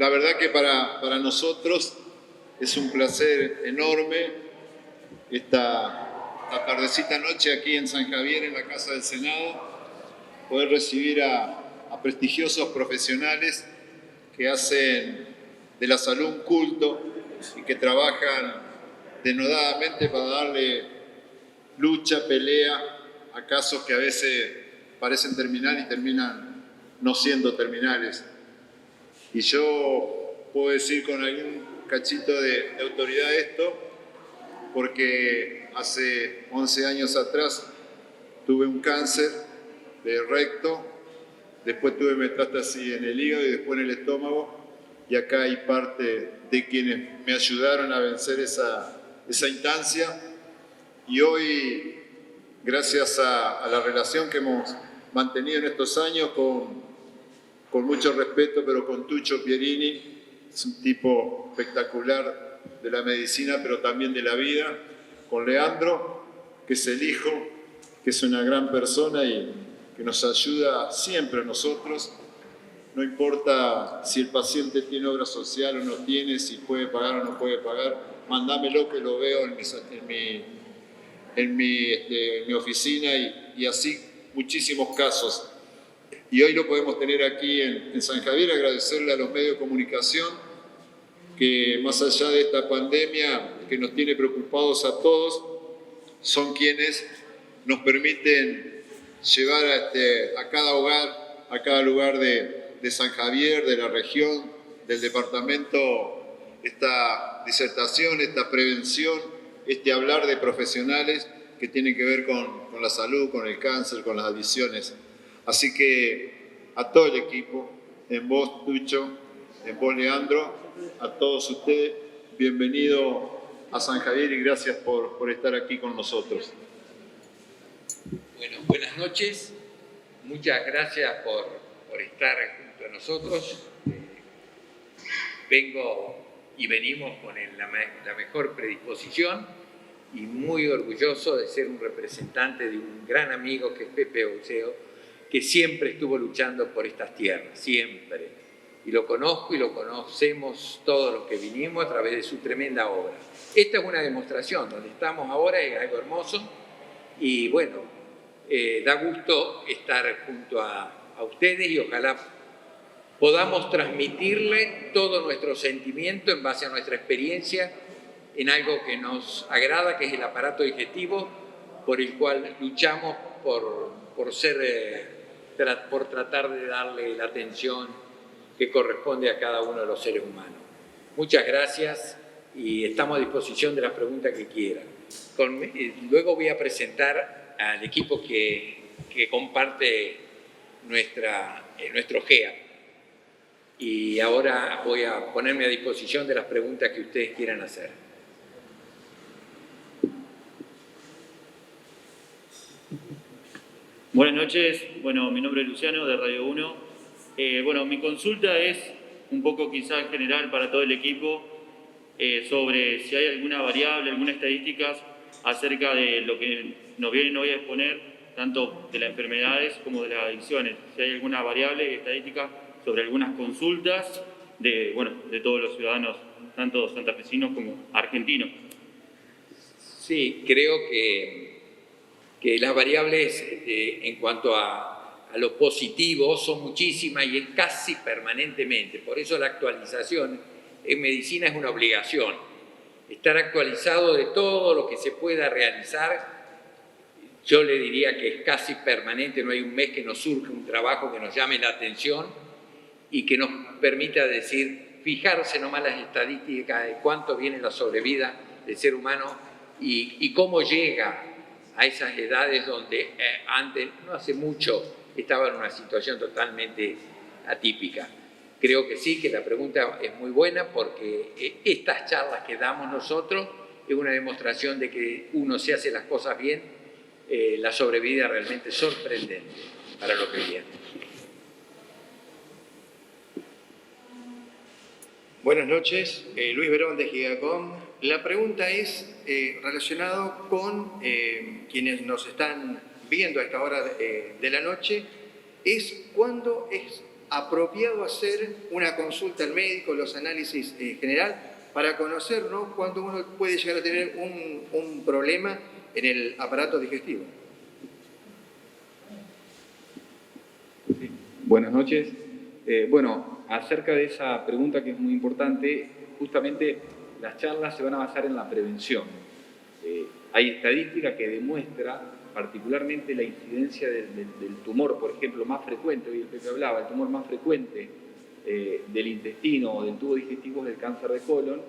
La verdad que para nosotros es un placer enorme esta tardecita noche aquí en San Javier, en la Casa del Senado, poder recibir a prestigiosos profesionales que hacen de la salud un culto y que trabajan denodadamente para darle lucha, pelea a casos que a veces parecen terminar y terminan no siendo terminales. Y yo puedo decir con algún cachito de autoridad esto, porque hace 11 años atrás tuve un cáncer de recto, después tuve metástasis en el hígado y después en el estómago, y acá hay parte de quienes me ayudaron a vencer esa instancia, y hoy, gracias a la relación que hemos mantenido en estos años con mucho respeto, pero con Tuccio Pierini, es un tipo espectacular de la medicina, pero también de la vida, con Leandro, que es el hijo, que es una gran persona y que nos ayuda siempre a nosotros, no importa si el paciente tiene obra social o no tiene, si puede pagar o no puede pagar, mandámelo que lo veo en mi oficina y así muchísimos casos. Y hoy lo podemos tener aquí en San Javier, agradecerle a los medios de comunicación que más allá de esta pandemia que nos tiene preocupados a todos, son quienes nos permiten llevar a cada hogar, a cada lugar de San Javier, de la región, del departamento, esta disertación, esta prevención, este hablar de profesionales que tienen que ver con la salud, con el cáncer, con las adicciones. Así que a todo el equipo, en vos, Tuccio, en vos, Leandro, a todos ustedes, bienvenido a San Javier y gracias por estar aquí con nosotros. Bueno, buenas noches. Muchas gracias por estar junto a nosotros. Venimos con la mejor predisposición y muy orgulloso de ser un representante de un gran amigo que es Pepe Uceo, que siempre estuvo luchando por estas tierras, siempre. Y lo conozco y lo conocemos todos los que vinimos a través de su tremenda obra. Esta es una demostración, donde estamos ahora es algo hermoso y bueno, da gusto estar junto a ustedes y ojalá podamos transmitirle todo nuestro sentimiento en base a nuestra experiencia en algo que nos agrada, que es el aparato digestivo, por el cual luchamos por tratar de darle la atención que corresponde a cada uno de los seres humanos. Muchas gracias y estamos a disposición de las preguntas que quieran. Luego voy a presentar al equipo que comparte nuestro GEA. Y ahora voy a ponerme a disposición de las preguntas que ustedes quieran hacer. Buenas noches, bueno, mi nombre es Luciano de Radio 1. Bueno, mi consulta es un poco quizás general para todo el equipo sobre si hay alguna variable, alguna estadística acerca de lo que nos vienen hoy a exponer, tanto de las enfermedades como de las adicciones. Si hay alguna variable estadística sobre algunas consultas de todos los ciudadanos, tanto santafesinos como argentinos. Sí, creo que las variables en cuanto a lo positivo son muchísimas y es casi permanentemente. Por eso la actualización en medicina es una obligación. Estar actualizado de todo lo que se pueda realizar, yo le diría que es casi permanente, no hay un mes que nos surja un trabajo que nos llame la atención y que nos permita fijarse nomás las estadísticas de cuánto viene la sobrevida del ser humano y cómo llega a esas edades donde antes, no hace mucho, estaba en una situación totalmente atípica. Creo que sí, que la pregunta es muy buena porque estas charlas que damos nosotros es una demostración de que uno, se hace las cosas bien, la sobrevida realmente es sorprendente para lo que viene. Buenas noches, Luis Verón de Gigacom. La pregunta es relacionado con quienes nos están viendo a esta hora de la noche, es cuándo es apropiado hacer una consulta al médico, los análisis general, para conocer, ¿no?, cuándo uno puede llegar a tener un problema en el aparato digestivo. Sí. Buenas noches. Bueno, acerca de esa pregunta que es muy importante, justamente las charlas se van a basar en la prevención. Hay estadística que demuestra particularmente la incidencia del tumor, por ejemplo, más frecuente, hoy el Pepe hablaba, el tumor más frecuente del intestino o del tubo digestivo es el cáncer de colon,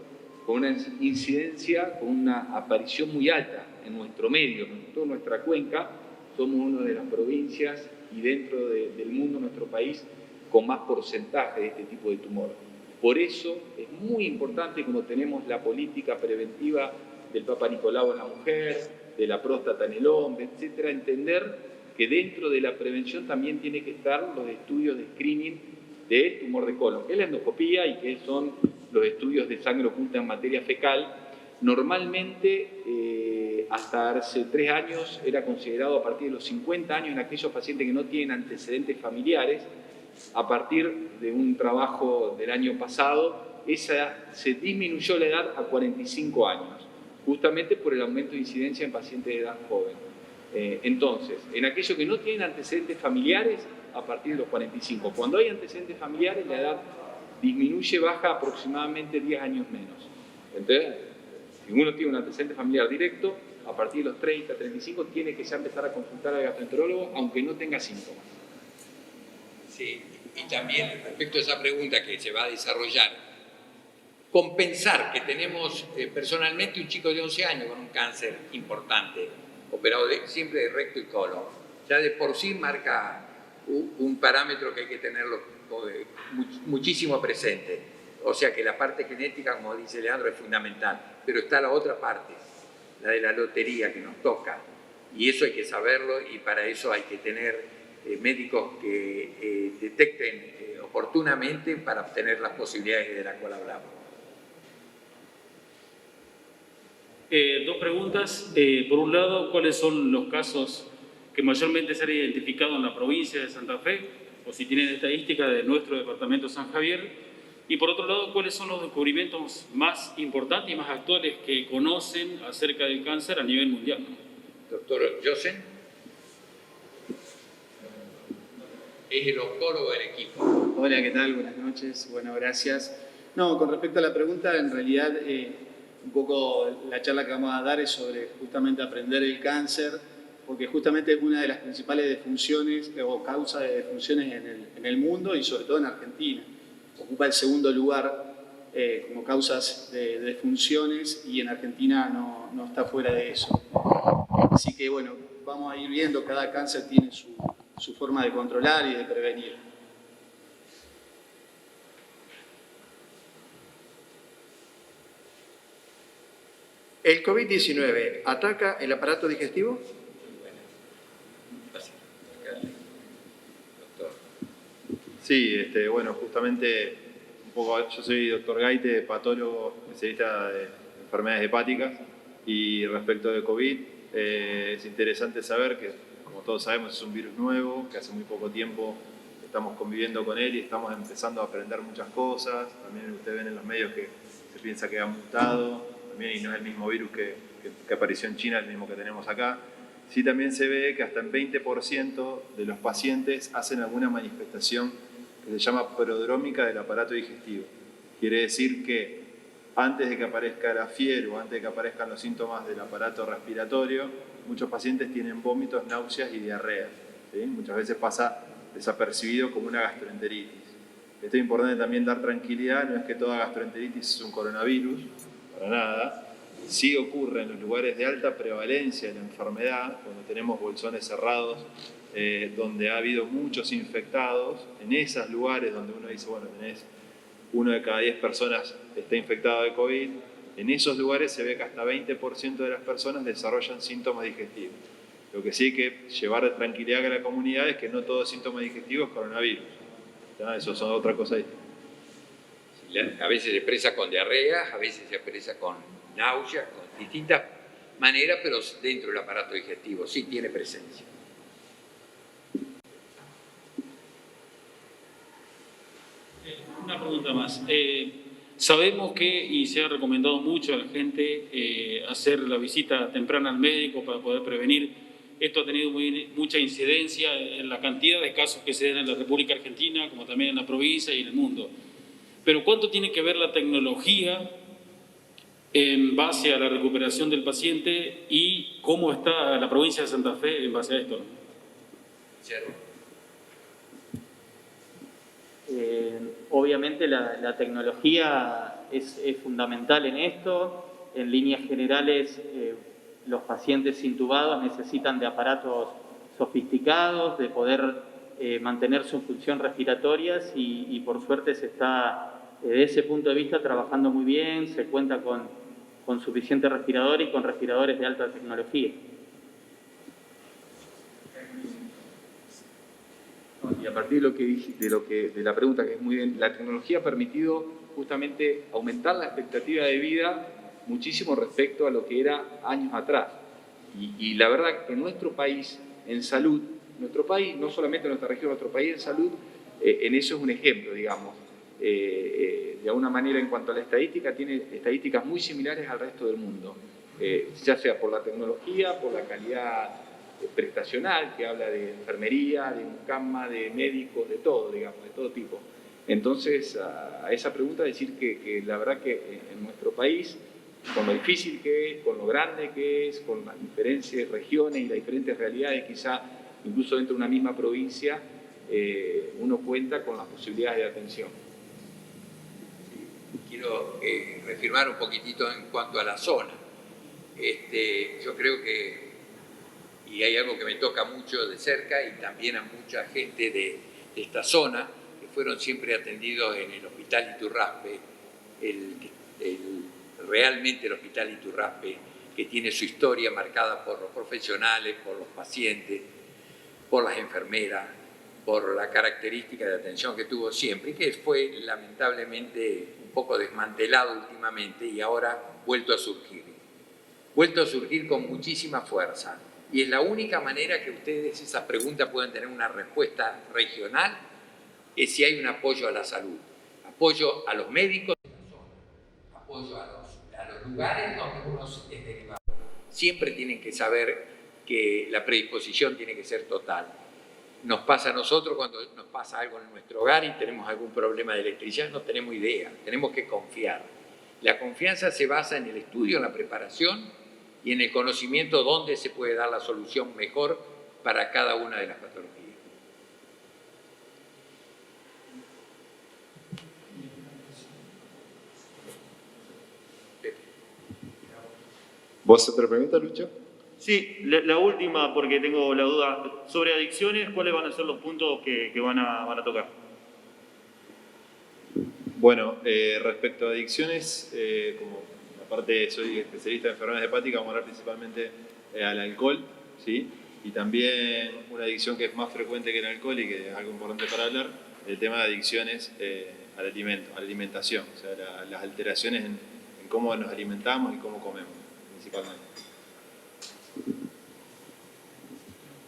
con una incidencia, con una aparición muy alta en nuestro medio, en toda nuestra cuenca. Somos una de las provincias y dentro del mundo, nuestro país, con más porcentaje de este tipo de tumor. Por eso es muy importante, como tenemos la política preventiva del Papa Nicolau en la mujer, de la próstata en el hombre, etcétera, entender que dentro de la prevención también tiene que estar los estudios de screening del tumor de colon, que es la endoscopía y que son los estudios de sangre oculta en materia fecal. Normalmente, hasta hace 3 años, era considerado a partir de los 50 años en aquellos pacientes que no tienen antecedentes familiares. A partir de un trabajo del año pasado, se disminuyó la edad a 45 años, justamente por el aumento de incidencia en pacientes de edad joven. Entonces, en aquellos que no tienen antecedentes familiares, a partir de los 45. Cuando hay antecedentes familiares, la edad disminuye, baja aproximadamente 10 años menos. Entonces, si uno tiene un antecedente familiar directo, a partir de los 30, 35, tiene que ya empezar a consultar al gastroenterólogo, aunque no tenga síntomas. Sí, y también respecto a esa pregunta que se va a desarrollar, compensar que tenemos personalmente un chico de 11 años con un cáncer importante, operado siempre de recto y colon, ya de por sí marca un parámetro que hay que tenerlo muchísimo presente. O sea que la parte genética, como dice Leandro, es fundamental, pero está la otra parte, la de la lotería que nos toca, y eso hay que saberlo, y para eso hay que tener médicos que detecten oportunamente para obtener las posibilidades de las cuales hablamos. 2 preguntas. Por un lado, ¿cuáles son los casos que mayormente se han identificado en la provincia de Santa Fe? O si tienen estadística de nuestro departamento San Javier. Y por otro lado, ¿cuáles son los descubrimientos más importantes y más actuales que conocen acerca del cáncer a nivel mundial? Doctor Josen es el oncólogo del equipo. Hola, ¿qué tal? Buenas noches. Bueno, gracias. No, con respecto a la pregunta, en realidad un poco la charla que vamos a dar es sobre justamente aprender el cáncer, porque justamente es una de las principales defunciones o causas de defunciones en el mundo y sobre todo en Argentina. Ocupa el segundo lugar como causas de defunciones y en Argentina no está fuera de eso. Así que bueno, vamos a ir viendo, cada cáncer tiene su forma de controlar y de prevenir. ¿El COVID-19 ataca el aparato digestivo? Sí, bueno, justamente un poco, yo soy doctor Gaite, patólogo, especialista de enfermedades hepáticas, y respecto de COVID, es interesante saber que, como todos sabemos, es un virus nuevo, que hace muy poco tiempo estamos conviviendo con él y estamos empezando a aprender muchas cosas. También ustedes ven en los medios que se piensa que ha mutado, también, y no es el mismo virus que apareció en China, el mismo que tenemos acá. Sí, también se ve que hasta el 20% de los pacientes hacen alguna manifestación que se llama prodrómica del aparato digestivo. Quiere decir que antes de que aparezca la fiebre o antes de que aparezcan los síntomas del aparato respiratorio, muchos pacientes tienen vómitos, náuseas y diarrea. ¿Sí? Muchas veces pasa desapercibido como una gastroenteritis. Esto es importante también dar tranquilidad, no es que toda gastroenteritis es un coronavirus, para nada. Sí ocurre en los lugares de alta prevalencia de la enfermedad, cuando tenemos bolsones cerrados, donde ha habido muchos infectados, en esos lugares donde uno dice, bueno, tenés 1 de cada 10 personas está infectado de COVID, en esos lugares se ve que hasta 20% de las personas desarrollan síntomas digestivos. Lo que sí hay que llevar de tranquilidad a la comunidad es que no todo síntoma digestivo es coronavirus. ¿Ya? Eso son otra cosa distinta. A veces se expresa con diarrea, a veces se expresa con náuseas, con distintas maneras, pero dentro del aparato digestivo sí tiene presencia. Una pregunta más. Sabemos que, y se ha recomendado mucho a la gente, hacer la visita temprana al médico para poder prevenir. Esto ha tenido mucha incidencia en la cantidad de casos que se dan en la República Argentina, como también en la provincia y en el mundo. Pero ¿cuánto tiene que ver la tecnología en base a la recuperación del paciente y cómo está la provincia de Santa Fe en base a esto? Obviamente la tecnología es fundamental en esto. En líneas generales, los pacientes intubados necesitan de aparatos sofisticados, de poder mantener su función respiratoria y por suerte se está, desde ese punto de vista, trabajando muy bien. Se cuenta con suficiente respirador y con respiradores de alta tecnología. Y a partir de lo que dijiste, de la pregunta, que es muy bien, la tecnología ha permitido justamente aumentar la expectativa de vida muchísimo respecto a lo que era años atrás. Y la verdad que nuestro país en salud, nuestro país, no solamente nuestra región, nuestro país en salud, en eso es un ejemplo, digamos. De alguna manera, en cuanto a la estadística, tiene estadísticas muy similares al resto del mundo, ya sea por la tecnología, por la calidad prestacional, que habla de enfermería, de mucama, de médicos, de todo, digamos, de todo tipo. Entonces, a esa pregunta decir que la verdad que en nuestro país, con lo difícil que es, con lo grande que es, con las diferentes regiones y las diferentes realidades, quizá incluso dentro de una misma provincia, uno cuenta con las posibilidades de atención. Quiero reafirmar un poquitito en cuanto a la zona. Yo creo que, y hay algo que me toca mucho de cerca y también a mucha gente de esta zona, que fueron siempre atendidos en el Hospital Iturraspe, realmente el Hospital Iturraspe, que tiene su historia marcada por los profesionales, por los pacientes, por las enfermeras, por la característica de atención que tuvo siempre, y que fue lamentablemente un poco desmantelado últimamente y ahora vuelto a surgir con muchísima fuerza. Y es la única manera que ustedes esas preguntas pueden tener una respuesta regional, es si hay un apoyo a la salud, apoyo a los médicos, apoyo a los lugares donde uno es derivado. Siempre tienen que saber que la predisposición tiene que ser total. Nos pasa a nosotros cuando nos pasa algo en nuestro hogar y tenemos algún problema de electricidad, no tenemos idea, tenemos que confiar. La confianza se basa en el estudio, en la preparación y en el conocimiento dónde se puede dar la solución mejor para cada una de las patologías. ¿Vos otra pregunta, Lucho? Sí, la última, porque tengo la duda. Sobre adicciones, ¿cuáles van a ser los puntos que van a tocar? Bueno, respecto a adicciones, como aparte soy especialista en enfermedades hepáticas, vamos a hablar principalmente al alcohol, ¿sí? Y también una adicción que es más frecuente que el alcohol y que es algo importante para hablar, el tema de adicciones al alimento, a la alimentación, o sea, las alteraciones en cómo nos alimentamos y cómo comemos, principalmente.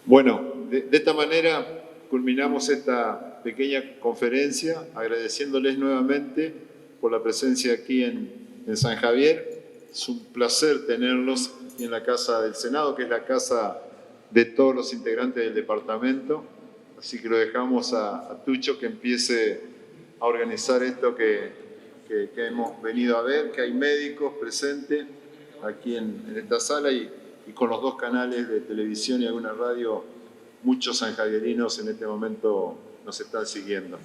Bueno, de esta manera culminamos esta pequeña conferencia agradeciéndoles nuevamente por la presencia aquí en San Javier. Es un placer tenerlos en la Casa del Senado, que es la casa de todos los integrantes del departamento. Así que lo dejamos a Tucho que empiece a organizar esto que hemos venido a ver, que hay médicos presentes aquí en esta sala y con los dos canales de televisión y alguna radio, muchos sanjavierinos en este momento nos están siguiendo.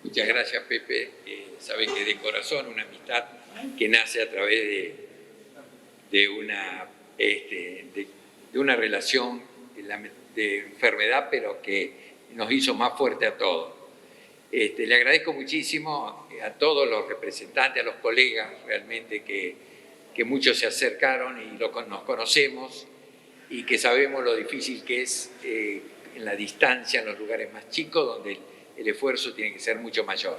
Muchas gracias, Pepe. Sabe que de corazón una amistad que nace a través de una relación de enfermedad, pero que nos hizo más fuerte a todos. Le agradezco muchísimo a todos los representantes, a los colegas realmente que muchos se acercaron y nos conocemos y que sabemos lo difícil que es en la distancia, en los lugares más chicos, donde el esfuerzo tiene que ser mucho mayor.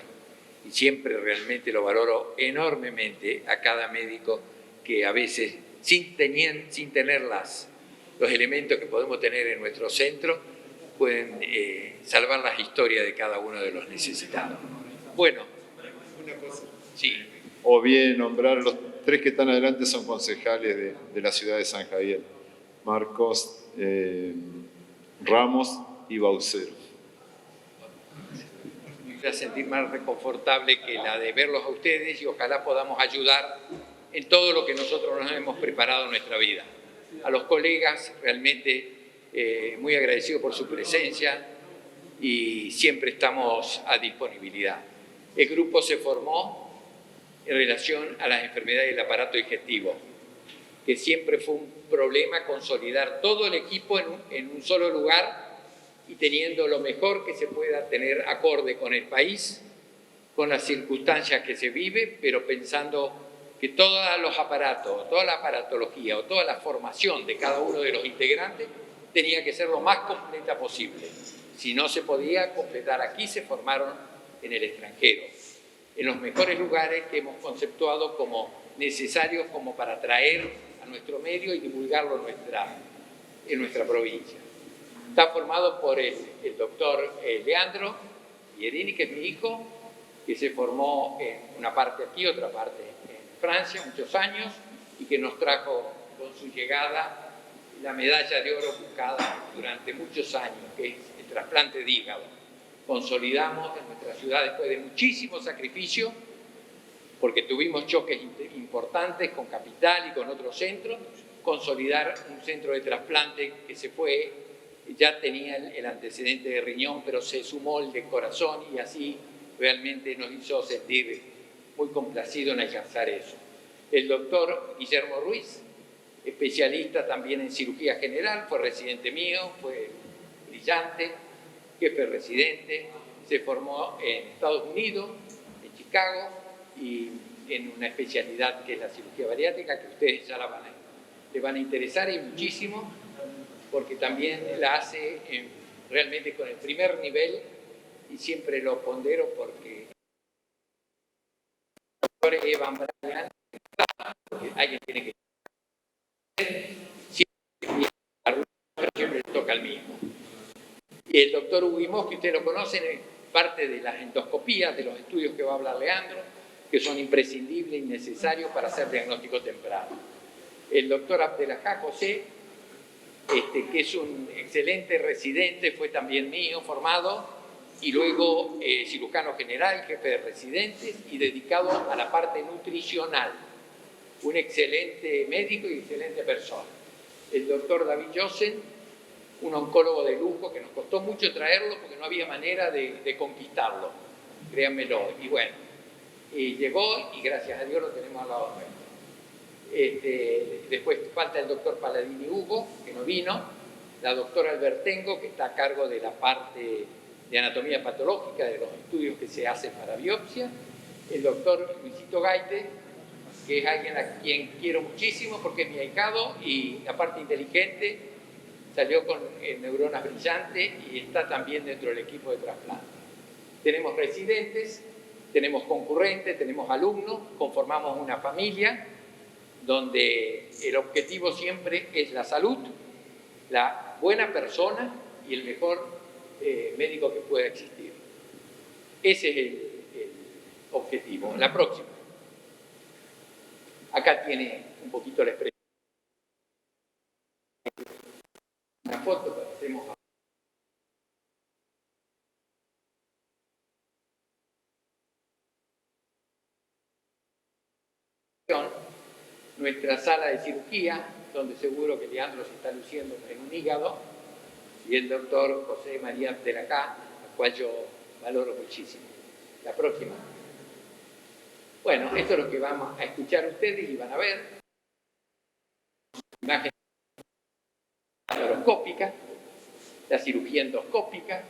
Y siempre realmente lo valoro enormemente a cada médico que a veces, sin tener los elementos que podemos tener en nuestro centro, pueden salvar las historias de cada uno de los necesitados. Bueno, Una cosa. sí. O bien nombrar los 3 que están adelante son concejales de la ciudad de San Javier. Marcos, Ramos y Baucero. Me voy a sentir más reconfortable que la de verlos a ustedes y ojalá podamos ayudar en todo lo que nosotros nos hemos preparado en nuestra vida. A los colegas realmente muy agradecido por su presencia y siempre estamos a disponibilidad. El grupo se formó en relación a las enfermedades del aparato digestivo, que siempre fue un problema consolidar todo el equipo en un solo lugar y teniendo lo mejor que se pueda tener acorde con el país, con las circunstancias que se vive, pero pensando que todos los aparatos, toda la aparatología o toda la formación de cada uno de los integrantes tenía que ser lo más completa posible. Si no se podía completar aquí, se formaron en el extranjero, en los mejores lugares que hemos conceptuado como necesarios como para traer a nuestro medio y divulgarlo en nuestra provincia. Está formado por el doctor Leandro Pierini, que es mi hijo, que se formó en una parte aquí, otra parte en Francia, muchos años, y que nos trajo con su llegada la medalla de oro buscada durante muchos años, que es el trasplante de hígado. Consolidamos en nuestra ciudad después de muchísimo sacrificio, porque tuvimos choques importantes con Capital y con otros centros, consolidar un centro de trasplante que se fue, ya tenía el antecedente de riñón, pero se sumó el de corazón y así realmente nos hizo sentir muy complacidos en alcanzar eso. El doctor Guillermo Ruiz, especialista también en cirugía general, fue residente mío, fue brillante, jefe residente, se formó en Estados Unidos, en Chicago, y en una especialidad que es la cirugía bariátrica, que ustedes ya le van a interesar y muchísimo, porque también la hace realmente con el primer nivel, y siempre lo pondero porque el doctor Evan Bryan, alguien tiene que siempre le toca al mismo. Y el doctor Huguimos, que ustedes lo conocen, es parte de las endoscopías, de los estudios que va a hablar Leandro, que son imprescindibles y necesarios para hacer diagnóstico temprano. El doctor Abdelajá José, que es un excelente residente, fue también mío, formado, y luego cirujano general, jefe de residentes y dedicado a la parte nutricional. Un excelente médico y excelente persona. El doctor David Jossen, un oncólogo de lujo que nos costó mucho traerlo porque no había manera de conquistarlo, créanmelo. Y bueno, llegó y gracias a Dios lo tenemos al lado nuestro. Después falta el doctor Paladini Hugo, que no vino, la doctora Albertengo, que está a cargo de la parte de anatomía patológica, de los estudios que se hacen para biopsia, el doctor Luisito Gaite, que es alguien a quien quiero muchísimo porque es mi ahijado y aparte inteligente, salió con neuronas brillantes y está también dentro del equipo de trasplante. Tenemos residentes, tenemos concurrentes, tenemos alumnos, conformamos una familia donde el objetivo siempre es la salud, la buena persona y el mejor médico que pueda existir. Ese es el objetivo. La próxima. Acá tiene un poquito la expresión. Una foto que hacemos. Nuestra sala de cirugía, donde seguro que Leandro se está luciendo en un hígado, y el doctor José María Abdelajá, al cual yo valoro muchísimo. La próxima. Bueno, esto es lo que vamos a escuchar ustedes y van a ver. Imagen laparoscópica, la cirugía endoscópica,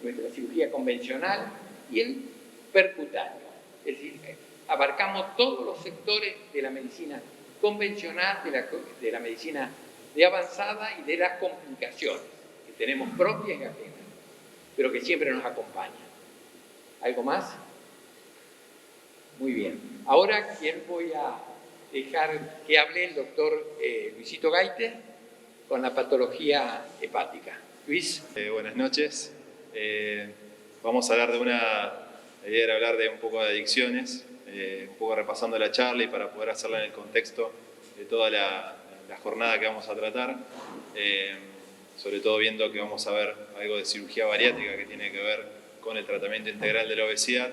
nuestra cirugía convencional y el percutáneo. Es decir, abarcamos todos los sectores de la medicina convencional, de la medicina de avanzada y de las complicaciones que tenemos propias y ajenas, pero que siempre nos acompañan. ¿Algo más? Muy bien. Ahora, ¿quién voy a dejar que hable? El doctor Luisito Gaite con la patología hepática. Luis. Buenas noches. Vamos a hablar de una La idea era hablar de un poco de adicciones, un poco repasando la charla y para poder hacerla en el contexto de toda la jornada que vamos a tratar, sobre todo viendo que vamos a ver algo de cirugía bariátrica que tiene que ver con el tratamiento integral de la obesidad.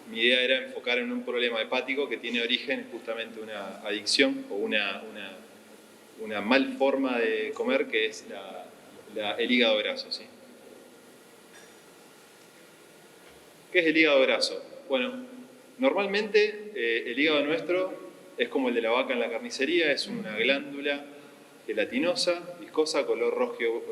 Mi idea era enfocar en un problema hepático que tiene origen justamente una adicción o una mal forma de comer, que es el hígado graso, ¿sí? ¿Qué es el hígado graso? Bueno, normalmente el hígado nuestro es como el de la vaca en la carnicería, es una glándula gelatinosa, viscosa, color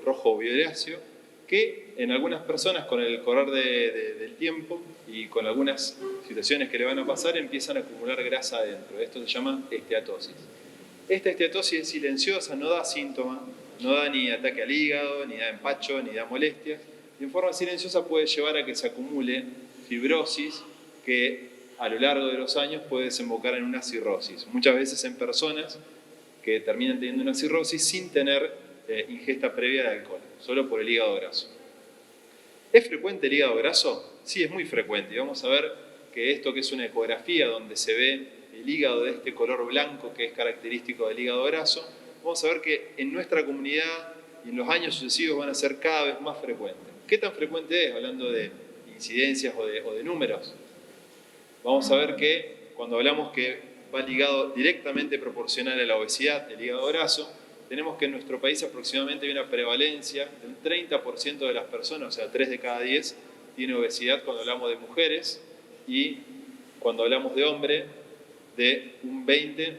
rojo violáceo, que en algunas personas con el correr del tiempo y con algunas situaciones que le van a pasar empiezan a acumular grasa adentro. Esto se llama esteatosis. Esta esteatosis es silenciosa, no da síntomas, no da ni ataque al hígado, ni da empacho, ni da molestias. Y en forma silenciosa puede llevar a que se acumule fibrosis que a lo largo de los años puede desembocar en una cirrosis. Muchas veces en personas que terminan teniendo una cirrosis sin tener ingesta previa de alcohol, solo por el hígado graso. ¿Es frecuente el hígado graso? Sí, es muy frecuente. Y vamos a ver que esto, que es una ecografía donde se ve el hígado de este color blanco que es característico del hígado graso, vamos a ver que en nuestra comunidad y en los años sucesivos van a ser cada vez más frecuentes. ¿Qué tan frecuente es? Hablando de incidencias o de números. Vamos a ver que cuando hablamos que va ligado directamente proporcional a la obesidad, el hígado graso, tenemos que en nuestro país aproximadamente hay una prevalencia del 30% de las personas, o sea, 3 de cada 10, tiene obesidad cuando hablamos de mujeres, y cuando hablamos de hombre, de un 20%,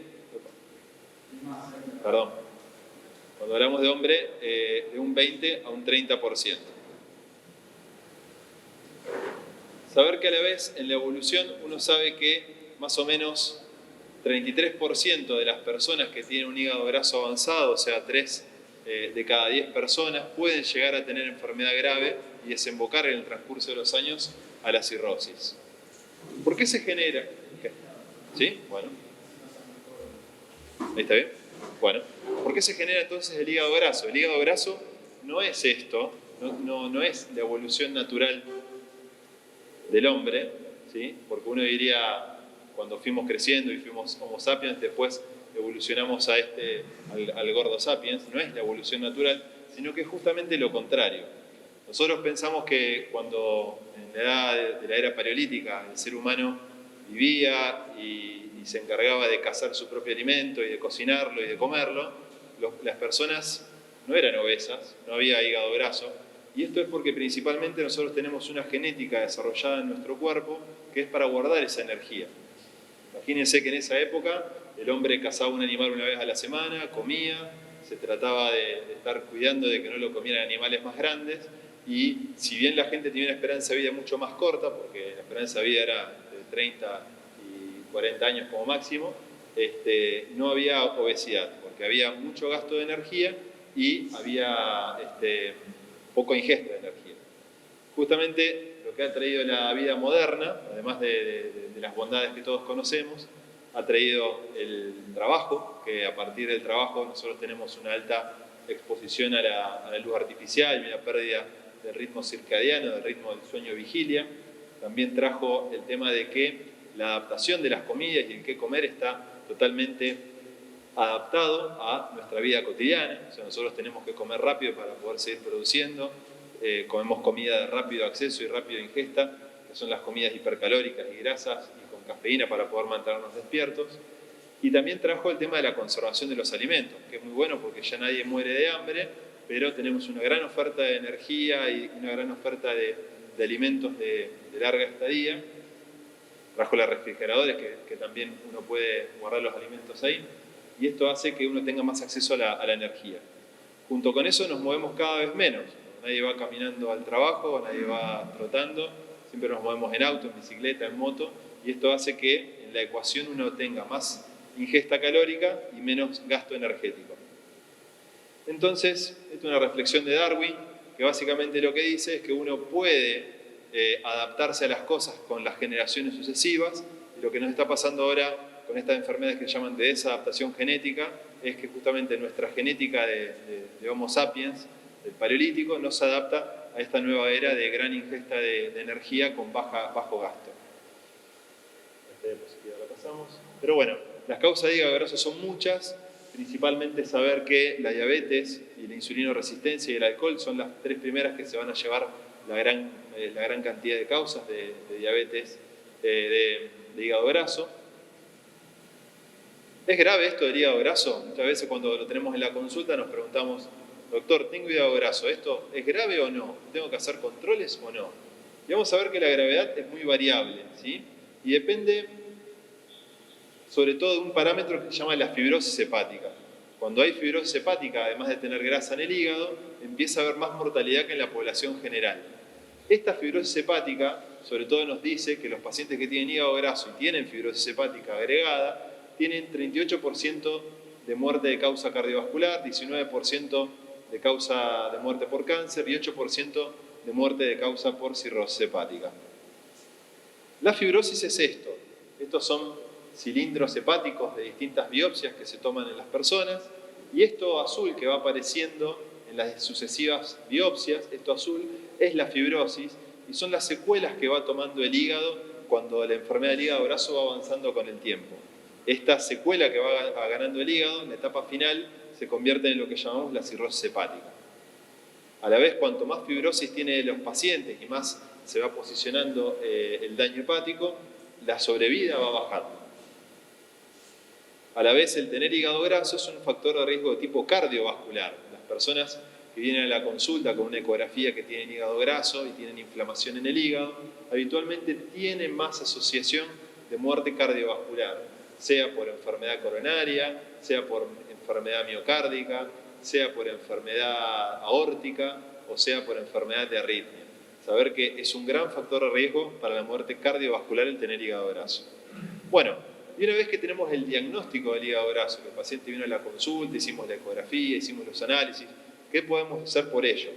cuando hablamos de hombre, de un 20 a un 30%. Saber que a la vez en la evolución uno sabe que más o menos 33% de las personas que tienen un hígado graso avanzado, o sea, 3 de cada 10 personas, pueden llegar a tener enfermedad grave y desembocar en el transcurso de los años a la cirrosis. ¿Por qué se genera? ¿Sí? Bueno. ¿Ahí está bien? Bueno. ¿Por qué se genera entonces el hígado graso? El hígado graso no es esto, no es la evolución natural del hombre, ¿sí? Porque uno diría, cuando fuimos creciendo y fuimos Homo sapiens, después evolucionamos al Gordo sapiens, no es la evolución natural, sino que es justamente lo contrario. Nosotros pensamos que cuando en la edad de la era paleolítica el ser humano vivía y se encargaba de cazar su propio alimento y de cocinarlo y de comerlo, las personas no eran obesas, no había hígado graso, y esto es porque principalmente nosotros tenemos una genética desarrollada en nuestro cuerpo que es para guardar esa energía. Imagínense que en esa época el hombre cazaba un animal una vez a la semana, comía, se trataba de estar cuidando de que no lo comieran animales más grandes, y si bien la gente tenía una esperanza de vida mucho más corta, porque la esperanza de vida era de 30 y 40 años como máximo, no había obesidad, porque había mucho gasto de energía y había poca ingesta de energía. Justamente lo que ha traído la vida moderna, además de las bondades que todos conocemos, ha traído el trabajo, que a partir del trabajo nosotros tenemos una alta exposición a la luz artificial y una pérdida del ritmo circadiano, del ritmo del sueño-vigilia. También trajo el tema de que la adaptación de las comidas y el qué comer está totalmente adaptado a nuestra vida cotidiana. O sea, nosotros tenemos que comer rápido para poder seguir produciendo. Comemos comida de rápido acceso y rápido ingesta, que son las comidas hipercalóricas y grasas y con cafeína para poder mantenernos despiertos. Y también trajo el tema de la conservación de los alimentos, que es muy bueno porque ya nadie muere de hambre, pero tenemos una gran oferta de energía y una gran oferta de alimentos de larga estadía. Trajo los refrigeradores, que también uno puede guardar los alimentos ahí, y esto hace que uno tenga más acceso a la energía. Junto con eso nos movemos cada vez menos. Nadie va caminando al trabajo, nadie va trotando, siempre nos movemos en auto, en bicicleta, en moto, y esto hace que en la ecuación uno tenga más ingesta calórica y menos gasto energético. Entonces, esta es una reflexión de Darwin, que básicamente lo que dice es que uno puede adaptarse a las cosas con las generaciones sucesivas, y lo que nos está pasando ahora con estas enfermedades que se llaman de desadaptación genética es que justamente nuestra genética de Homo sapiens, del paleolítico, no se adapta a esta nueva era de gran ingesta de energía con bajo gasto. Esta diapositiva la pasamos. Pero bueno, las causas de hígado graso son muchas, principalmente saber que la diabetes y la insulinoresistencia y el alcohol son las tres primeras que se van a llevar la gran cantidad de causas de diabetes, de hígado graso. ¿Es grave esto del hígado graso? Muchas veces cuando lo tenemos en la consulta nos preguntamos, doctor, tengo hígado graso, ¿esto es grave o no? ¿Tengo que hacer controles o no? Y vamos a ver que la gravedad es muy variable, ¿sí? Y depende sobre todo de un parámetro que se llama la fibrosis hepática. Cuando hay fibrosis hepática, además de tener grasa en el hígado, empieza a haber más mortalidad que en la población general. Esta fibrosis hepática, sobre todo nos dice que los pacientes que tienen hígado graso y tienen fibrosis hepática agregada, tienen 38% de muerte de causa cardiovascular, 19% de causa de muerte por cáncer y 8% de muerte de causa por cirrosis hepática. La fibrosis es esto. Estos son cilindros hepáticos de distintas biopsias que se toman en las personas, y esto azul que va apareciendo en las sucesivas biopsias, esto azul es la fibrosis y son las secuelas que va tomando el hígado cuando la enfermedad del hígado graso va avanzando con el tiempo. Esta secuela que va ganando el hígado, en la etapa final, se convierte en lo que llamamos la cirrosis hepática. A la vez, cuanto más fibrosis tienen los pacientes y más se va posicionando el daño hepático, la sobrevida va bajando. A la vez, el tener hígado graso es un factor de riesgo de tipo cardiovascular. Las personas que vienen a la consulta con una ecografía que tienen hígado graso y tienen inflamación en el hígado, habitualmente tienen más asociación de muerte cardiovascular, sea por enfermedad coronaria, sea por enfermedad miocárdica, sea por enfermedad aórtica o sea por enfermedad de arritmia. Saber que es un gran factor de riesgo para la muerte cardiovascular el tener hígado graso. Bueno, y una vez que tenemos el diagnóstico del hígado graso, que el paciente vino a la consulta, hicimos la ecografía, hicimos los análisis, ¿qué podemos hacer por ello?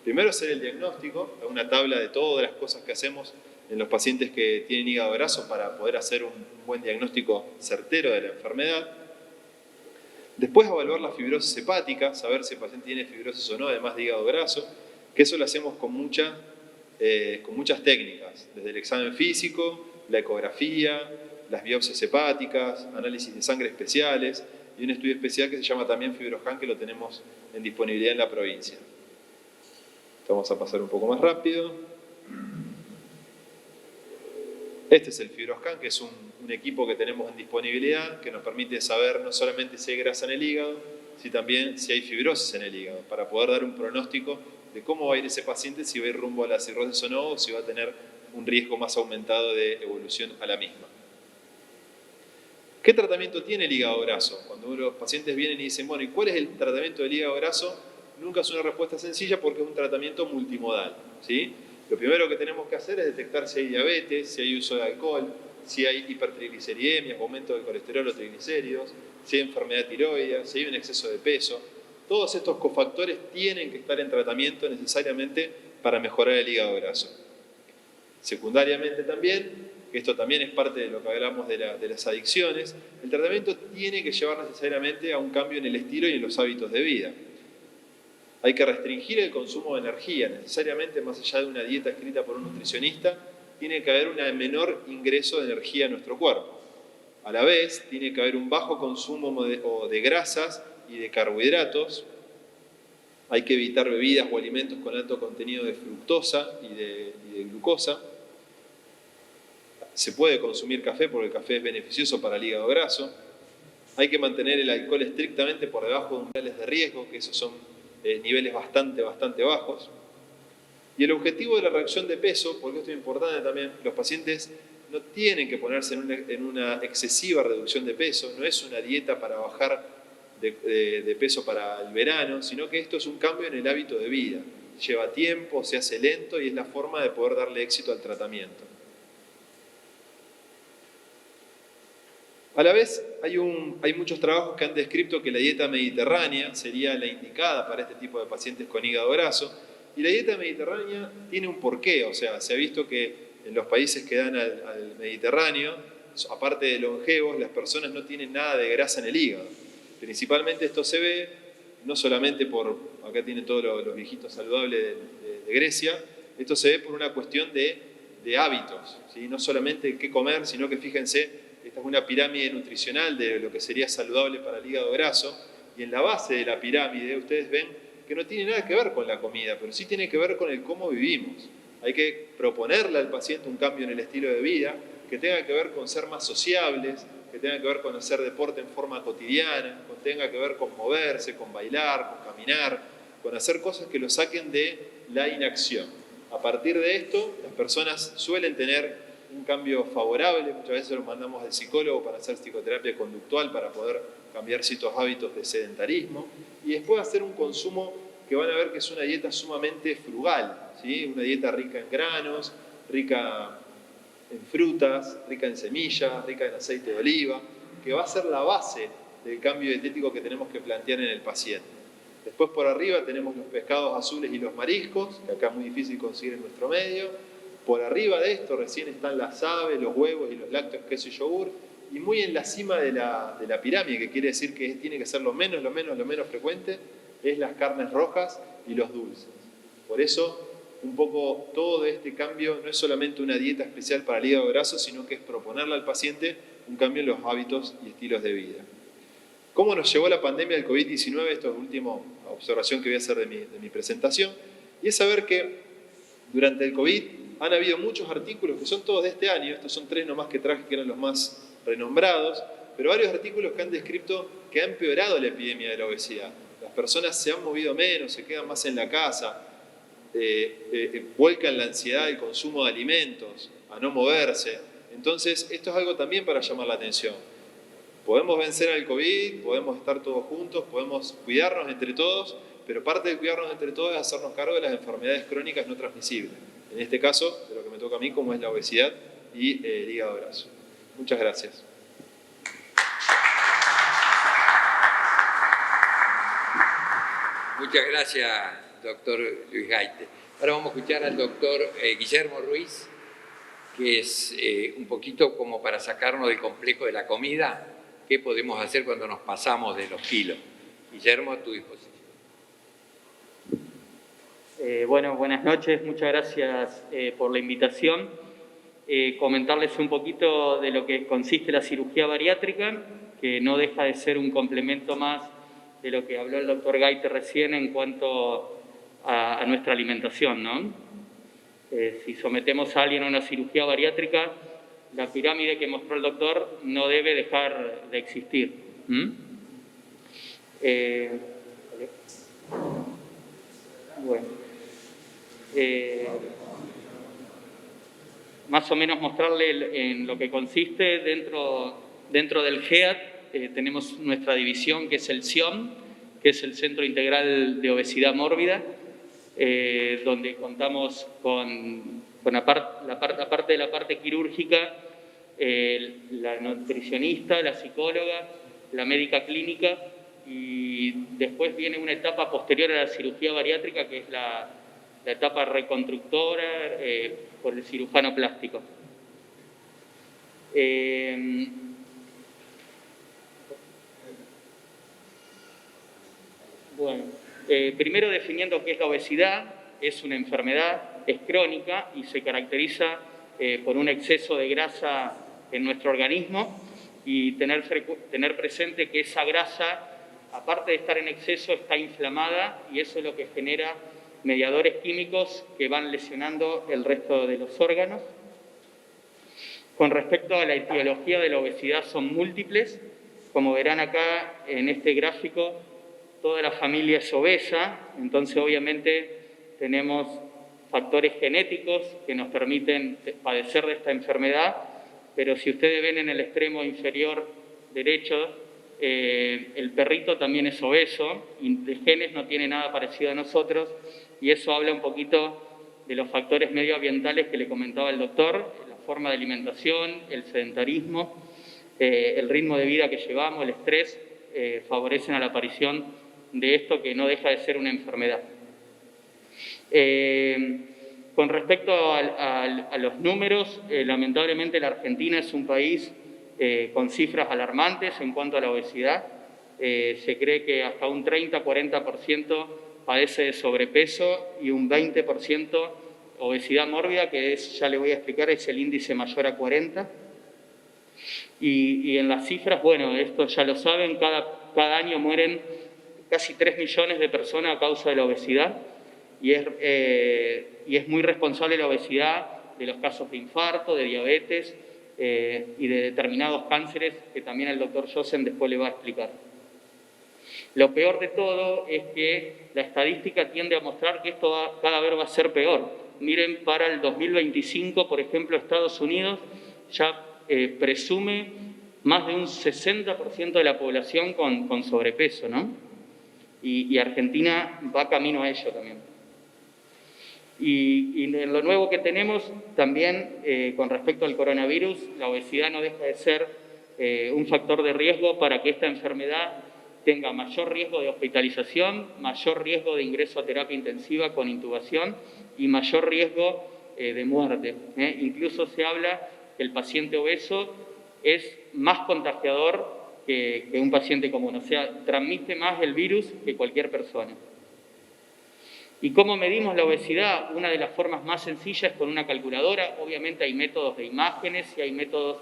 Primero hacer el diagnóstico, una tabla de todas las cosas que hacemos en los pacientes que tienen hígado graso para poder hacer un buen diagnóstico certero de la enfermedad. Después evaluar la fibrosis hepática, saber si el paciente tiene fibrosis o no, además de hígado graso, que eso lo hacemos con muchas técnicas, desde el examen físico, la ecografía, las biopsias hepáticas, análisis de sangre especiales y un estudio especial que se llama también FibroScan, que lo tenemos en disponibilidad en la provincia. Vamos a pasar un poco más rápido. Este es el FibroScan, que es un equipo que tenemos en disponibilidad, que nos permite saber no solamente si hay grasa en el hígado, sino también si hay fibrosis en el hígado, para poder dar un pronóstico de cómo va a ir ese paciente, si va a ir rumbo a la cirrosis o no, o si va a tener un riesgo más aumentado de evolución a la misma. ¿Qué tratamiento tiene el hígado graso? Cuando los pacientes vienen y dicen, bueno, ¿y cuál es el tratamiento del hígado graso? Nunca es una respuesta sencilla porque es un tratamiento multimodal, ¿sí? Lo primero que tenemos que hacer es detectar si hay diabetes, si hay uso de alcohol, si hay hipertrigliceridemia, aumento del colesterol o triglicéridos, si hay enfermedad tiroidea, si hay un exceso de peso. Todos estos cofactores tienen que estar en tratamiento necesariamente para mejorar el hígado graso. Secundariamente también, que esto también es parte de lo que hablamos de las adicciones, el tratamiento tiene que llevar necesariamente a un cambio en el estilo y en los hábitos de vida. Hay que restringir el consumo de energía, necesariamente más allá de una dieta escrita por un nutricionista, tiene que haber un menor ingreso de energía a nuestro cuerpo. A la vez, tiene que haber un bajo consumo de grasas y de carbohidratos. Hay que evitar bebidas o alimentos con alto contenido de fructosa y de glucosa. Se puede consumir café porque el café es beneficioso para el hígado graso. Hay que mantener el alcohol estrictamente por debajo de umbrales de riesgo, que esos son niveles bastante bajos. Y el objetivo de la reducción de peso, porque esto es importante también, los pacientes no tienen que ponerse en una excesiva reducción de peso, no es una dieta para bajar de peso para el verano, sino que esto es un cambio en el hábito de vida. Lleva tiempo, se hace lento y es la forma de poder darle éxito al tratamiento. A la vez, hay muchos trabajos que han descrito que la dieta mediterránea sería la indicada para este tipo de pacientes con hígado graso. Y la dieta mediterránea tiene un porqué, o sea, se ha visto que en los países que dan al Mediterráneo, aparte de longevos, las personas no tienen nada de grasa en el hígado. Principalmente esto se ve, no solamente por, acá tienen todos los viejitos saludables de Grecia, esto se ve por una cuestión de hábitos, ¿sí? No solamente qué comer, sino que fíjense, esta es una pirámide nutricional de lo que sería saludable para el hígado graso, y en la base de la pirámide ustedes ven que no tiene nada que ver con la comida, pero sí tiene que ver con el cómo vivimos. Hay que proponerle al paciente un cambio en el estilo de vida que tenga que ver con ser más sociables, que tenga que ver con hacer deporte en forma cotidiana, que tenga que ver con moverse, con bailar, con caminar, con hacer cosas que lo saquen de la inacción. A partir de esto, las personas suelen tener un cambio favorable, muchas veces los mandamos al psicólogo para hacer psicoterapia conductual, para poder cambiar ciertos hábitos de sedentarismo, y después hacer un consumo que van a ver que es una dieta sumamente frugal, ¿sí? Una dieta rica en granos, rica en frutas, rica en semillas, rica en aceite de oliva, que va a ser la base del cambio dietético que tenemos que plantear en el paciente. Después por arriba tenemos los pescados azules y los mariscos, que acá es muy difícil conseguir en nuestro medio. Por arriba de esto recién están las aves, los huevos y los lácteos, queso y yogur. Y muy en la cima de la pirámide, que quiere decir que tiene que ser lo menos frecuente, es las carnes rojas y los dulces. Por eso, un poco todo este cambio no es solamente una dieta especial para el hígado graso, sino que es proponerle al paciente un cambio en los hábitos y estilos de vida. ¿Cómo nos llevó la pandemia del COVID-19? Esto es la última observación que voy a hacer de mi presentación. Y es saber que durante el COVID han habido muchos artículos, que son todos de este año, estos son 3 nomás que traje que eran los más renombrados, pero varios artículos que han descrito que ha empeorado la epidemia de la obesidad. Las personas se han movido menos, se quedan más en la casa, vuelcan la ansiedad del consumo de alimentos, a no moverse. Entonces, esto es algo también para llamar la atención. Podemos vencer al COVID, podemos estar todos juntos, podemos cuidarnos entre todos, pero parte de cuidarnos entre todos es hacernos cargo de las enfermedades crónicas no transmisibles. En este caso, de lo que me toca a mí, como es la obesidad y el hígado graso. Muchas gracias. Muchas gracias, doctor Luis Gaite. Ahora vamos a escuchar al doctor Guillermo Ruiz, que es un poquito como para sacarnos del complejo de la comida, qué podemos hacer cuando nos pasamos de los kilos. Guillermo, a tu disposición. Bueno, buenas noches, muchas gracias por la invitación. Comentarles un poquito de lo que consiste la cirugía bariátrica, que no deja de ser un complemento más de lo que habló el doctor Gaite recién en cuanto a nuestra alimentación, ¿no? Si sometemos a alguien a una cirugía bariátrica, la pirámide que mostró el doctor no debe dejar de existir. Bueno. Más o menos mostrarle en lo que consiste dentro del GEAT. Tenemos nuestra división, que es el CIOM, que es el Centro Integral de Obesidad Mórbida, donde contamos con aparte de la parte quirúrgica, la nutricionista, la psicóloga, la médica clínica, y después viene una etapa posterior a la cirugía bariátrica, que es la etapa reconstructora por el cirujano plástico. Bueno, primero definiendo qué es la obesidad. Es una enfermedad, es crónica y se caracteriza por un exceso de grasa en nuestro organismo, y tener presente que esa grasa, aparte de estar en exceso, está inflamada, y eso es lo que genera mediadores químicos que van lesionando el resto de los órganos. Con respecto a la etiología de la obesidad, son múltiples. Como verán acá en este gráfico, toda la familia es obesa, entonces obviamente tenemos factores genéticos que nos permiten padecer de esta enfermedad, pero si ustedes ven en el extremo inferior derecho, el perrito también es obeso, y de genes no tiene nada parecido a nosotros, y eso habla un poquito de los factores medioambientales que le comentaba el doctor, la forma de alimentación, el sedentarismo, el ritmo de vida que llevamos, el estrés, favorecen a la aparición de esto, que no deja de ser una enfermedad. Con respecto a los números, lamentablemente la Argentina es un país con cifras alarmantes en cuanto a la obesidad. Se cree que hasta un 30-40% padece de sobrepeso y un 20% obesidad mórbida, que es, ya le voy a explicar, es el índice mayor a 40. Y en las cifras, bueno, esto ya lo saben, cada año mueren casi 3 millones de personas a causa de la obesidad y es muy responsable la obesidad de los casos de infarto, de diabetes y de determinados cánceres que también el doctor Jossen después le va a explicar. Lo peor de todo es que la estadística tiende a mostrar que esto cada vez va a ser peor. Miren, para el 2025, por ejemplo, Estados Unidos ya presume más de un 60% de la población con sobrepeso, ¿no? Y Argentina va camino a ello también. Y en lo nuevo que tenemos también con respecto al coronavirus, la obesidad no deja de ser un factor de riesgo para que esta enfermedad tenga mayor riesgo de hospitalización, mayor riesgo de ingreso a terapia intensiva con intubación y mayor riesgo de muerte. Incluso se habla que el paciente obeso es más contagiador que un paciente común, o sea, transmite más el virus que cualquier persona. ¿Y cómo medimos la obesidad? Una de las formas más sencillas es con una calculadora. Obviamente hay métodos de imágenes y hay métodos,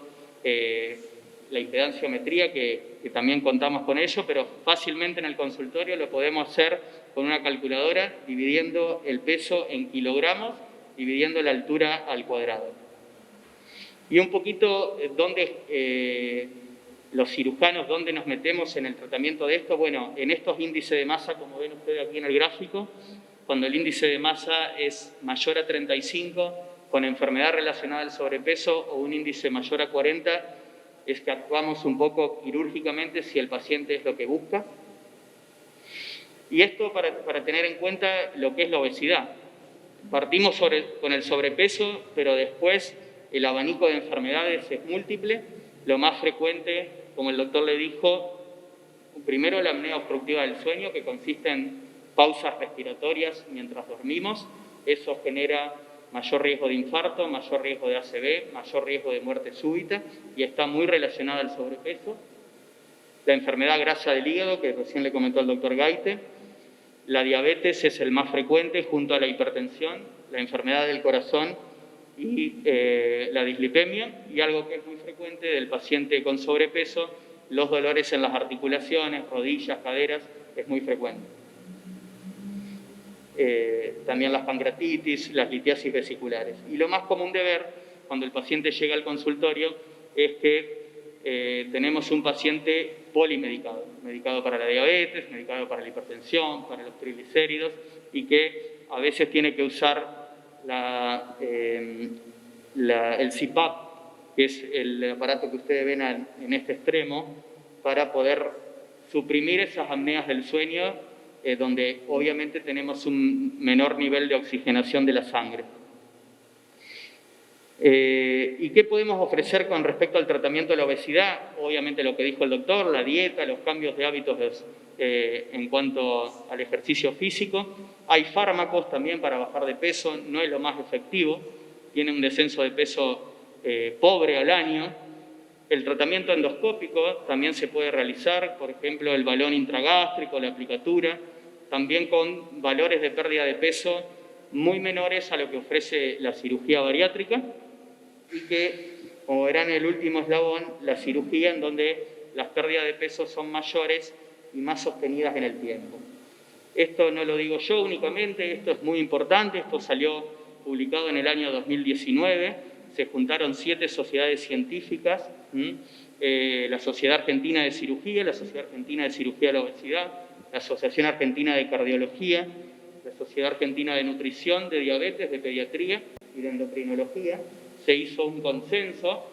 la impedanciometría, que también contamos con ello, pero fácilmente en el consultorio lo podemos hacer con una calculadora, dividiendo el peso en kilogramos, dividiendo la altura al cuadrado. Y un poquito los cirujanos, ¿dónde nos metemos en el tratamiento de esto? Bueno, en estos índices de masa, como ven ustedes aquí en el gráfico, cuando el índice de masa es mayor a 35, con enfermedad relacionada al sobrepeso o un índice mayor a 40, es que actuamos un poco quirúrgicamente si el paciente es lo que busca. Y esto para tener en cuenta lo que es la obesidad. Partimos con el sobrepeso, pero después el abanico de enfermedades es múltiple. Lo más frecuente, como el doctor le dijo, primero la apnea obstructiva del sueño, que consiste en pausas respiratorias mientras dormimos. Eso genera mayor riesgo de infarto, mayor riesgo de ACV, mayor riesgo de muerte súbita y está muy relacionada al sobrepeso. La enfermedad grasa del hígado, que recién le comentó el doctor Gaite. La diabetes es el más frecuente junto a la hipertensión, la enfermedad del corazón y la dislipemia, y algo que es muy frecuente del paciente con sobrepeso, los dolores en las articulaciones, rodillas, caderas, es muy frecuente. También las pancreatitis, las litiasis vesiculares. Y lo más común de ver cuando el paciente llega al consultorio es que tenemos un paciente polimedicado, medicado para la diabetes, medicado para la hipertensión, para los triglicéridos, y que a veces tiene que usar el CPAP, que es el aparato que ustedes ven en este extremo, para poder suprimir esas apneas del sueño, donde obviamente tenemos un menor nivel de oxigenación de la sangre. ¿Y qué podemos ofrecer con respecto al tratamiento de la obesidad? Obviamente lo que dijo el doctor, la dieta, los cambios de hábitos en cuanto al ejercicio físico. Hay fármacos también para bajar de peso, no es lo más efectivo, tiene un descenso de peso pobre al año. El tratamiento endoscópico también se puede realizar, por ejemplo, el balón intragástrico, la aplicatura, también con valores de pérdida de peso muy menores a lo que ofrece la cirugía bariátrica, y que, como verán, el último eslabón, la cirugía en donde las pérdidas de peso son mayores y más sostenidas en el tiempo. Esto no lo digo yo únicamente, esto es muy importante, esto salió publicado en el año 2019, se juntaron 7 sociedades científicas, la Sociedad Argentina de Cirugía, la Sociedad Argentina de Cirugía de la Obesidad, la Asociación Argentina de Cardiología, la Sociedad Argentina de Nutrición, de Diabetes, de Pediatría y de Endocrinología. Se hizo un consenso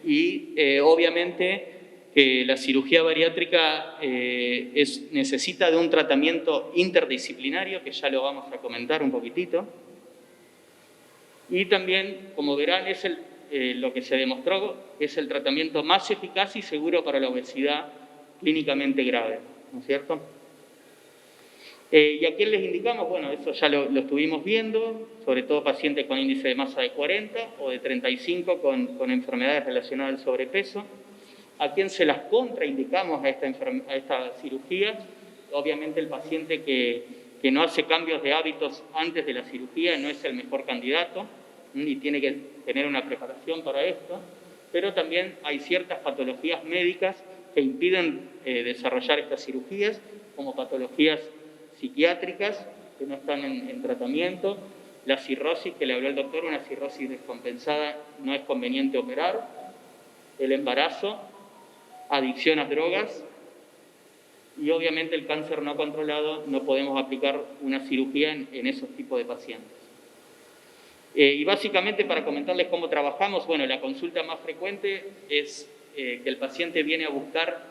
y obviamente que la cirugía bariátrica necesita de un tratamiento interdisciplinario, que ya lo vamos a comentar un poquitito. Y también, como verán, es lo que se demostró que es el tratamiento más eficaz y seguro para la obesidad clínicamente grave, ¿no es cierto? ¿Y a quién les indicamos? Bueno, eso ya lo estuvimos viendo, sobre todo pacientes con índice de masa de 40 o de 35 con enfermedades relacionadas al sobrepeso. ¿A quién se las contraindicamos a esta cirugía? Obviamente el paciente que que no hace cambios de hábitos antes de la cirugía no es el mejor candidato y tiene que tener una preparación para esto, pero también hay ciertas patologías médicas que impiden desarrollar estas cirugías, como patologías psiquiátricas que no están en tratamiento, la cirrosis, que le habló el doctor, una cirrosis descompensada no es conveniente operar, el embarazo, adicción a drogas y obviamente el cáncer no controlado, no podemos aplicar una cirugía en esos tipos de pacientes. Y básicamente para comentarles cómo trabajamos, bueno, la consulta más frecuente es que el paciente viene a buscar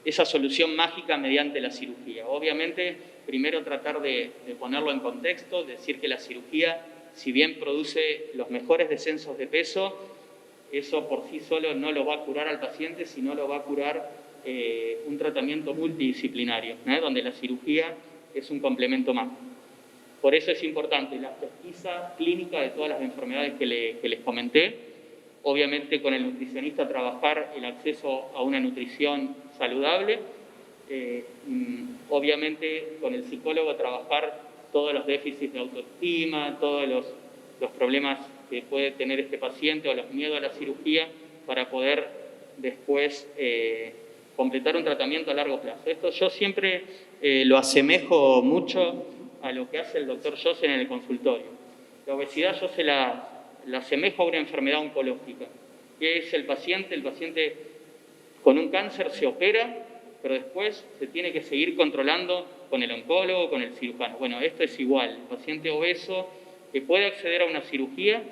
esa solución mágica mediante la cirugía. Obviamente, primero tratar de ponerlo en contexto, decir que la cirugía, si bien produce los mejores descensos de peso, eso por sí solo no lo va a curar al paciente, sino lo va a curar un tratamiento multidisciplinario, donde la cirugía es un complemento más. Por eso es importante la pesquisa clínica de todas las enfermedades que les comenté. Obviamente con el nutricionista trabajar el acceso a una nutrición saludable. Obviamente con el psicólogo trabajar todos los déficits de autoestima, todos los problemas que puede tener este paciente o los miedos a la cirugía para poder después completar un tratamiento a largo plazo. Esto yo siempre lo asemejo mucho a lo que hace el doctor Jose en el consultorio. La obesidad yo se la asemejo a una enfermedad oncológica, que es el paciente con un cáncer se opera, pero después se tiene que seguir controlando con el oncólogo, con el cirujano. Bueno, esto es igual, el paciente obeso que puede acceder a una cirugía,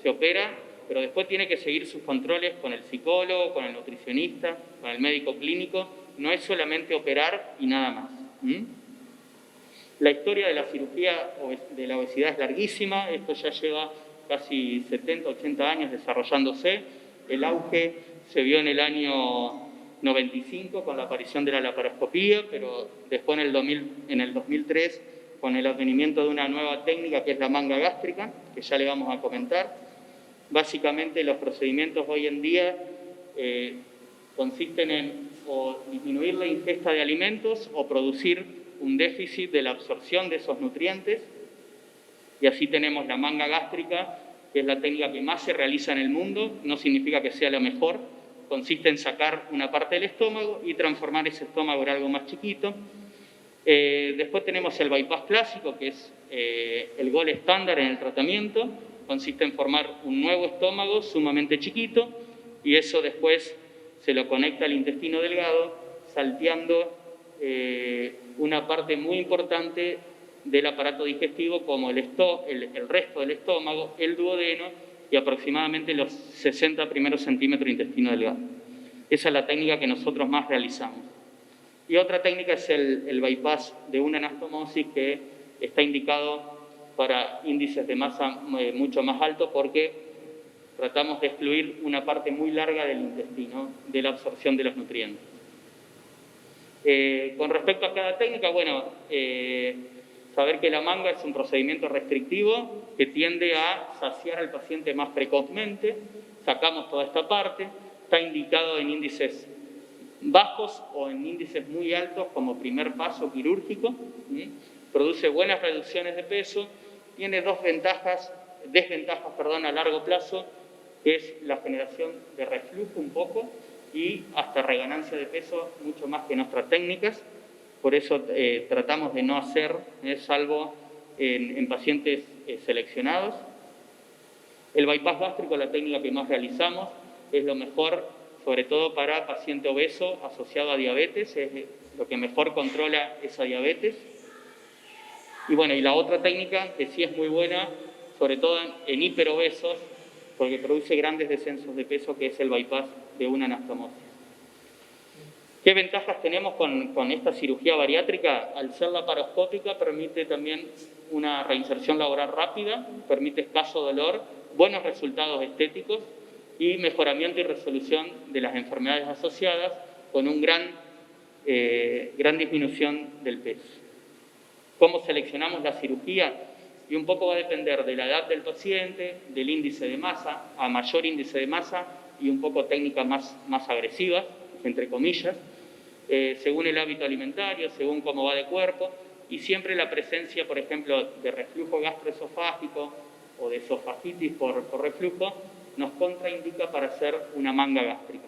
se opera, pero después tiene que seguir sus controles con el psicólogo, con el nutricionista, con el médico clínico, no es solamente operar y nada más. La historia de la cirugía de la obesidad es larguísima, esto ya lleva casi 70, 80 años desarrollándose. El auge se vio en el año 95 con la aparición de la laparoscopía, pero después en el 2003 con el advenimiento de una nueva técnica que es la manga gástrica, que ya le vamos a comentar. Básicamente los procedimientos hoy en día consisten en o disminuir la ingesta de alimentos o producir un déficit de la absorción de esos nutrientes, y así tenemos la manga gástrica, que es la técnica que más se realiza en el mundo, no significa que sea la mejor, consiste en sacar una parte del estómago y transformar ese estómago en algo más chiquito. Después tenemos el bypass clásico, que es el gol estándar en el tratamiento, consiste en formar un nuevo estómago sumamente chiquito y eso después se lo conecta al intestino delgado, salteando una parte muy importante del aparato digestivo como el resto del estómago, el duodeno y aproximadamente los 60 primeros centímetros de intestino delgado. Esa es la técnica que nosotros más realizamos. Y otra técnica es el bypass de una anastomosis que está indicado para índices de masa mucho más altos porque tratamos de excluir una parte muy larga del intestino de la absorción de los nutrientes. Con respecto a cada técnica, bueno, saber que la manga es un procedimiento restrictivo que tiende a saciar al paciente más precozmente, sacamos toda esta parte, está indicado en índices bajos o en índices muy altos como primer paso quirúrgico, produce buenas reducciones de peso, tiene desventajas a largo plazo, que es la generación de reflujo un poco y hasta reganancia de peso mucho más que nuestras técnicas. Por eso tratamos de no hacer, salvo en pacientes seleccionados. El bypass gástrico, la técnica que más realizamos, es lo mejor, sobre todo para paciente obeso asociado a diabetes, es lo que mejor controla esa diabetes. Y bueno, y la otra técnica que sí es muy buena, sobre todo en hiperobesos, porque produce grandes descensos de peso, que es el bypass de una anastomosis. ¿Qué ventajas tenemos con esta cirugía bariátrica? Al ser laparoscópica permite también una reinserción laboral rápida, permite escaso dolor, buenos resultados estéticos y mejoramiento y resolución de las enfermedades asociadas con un gran disminución del peso. ¿Cómo seleccionamos la cirugía? Y un poco va a depender de la edad del paciente, del índice de masa, a mayor índice de masa y un poco técnicas más agresivas, entre comillas, según el hábito alimentario, según cómo va de cuerpo. y siempre la presencia, por ejemplo, de reflujo gastroesofágico o de esofagitis por reflujo nos contraindica para hacer una manga gástrica.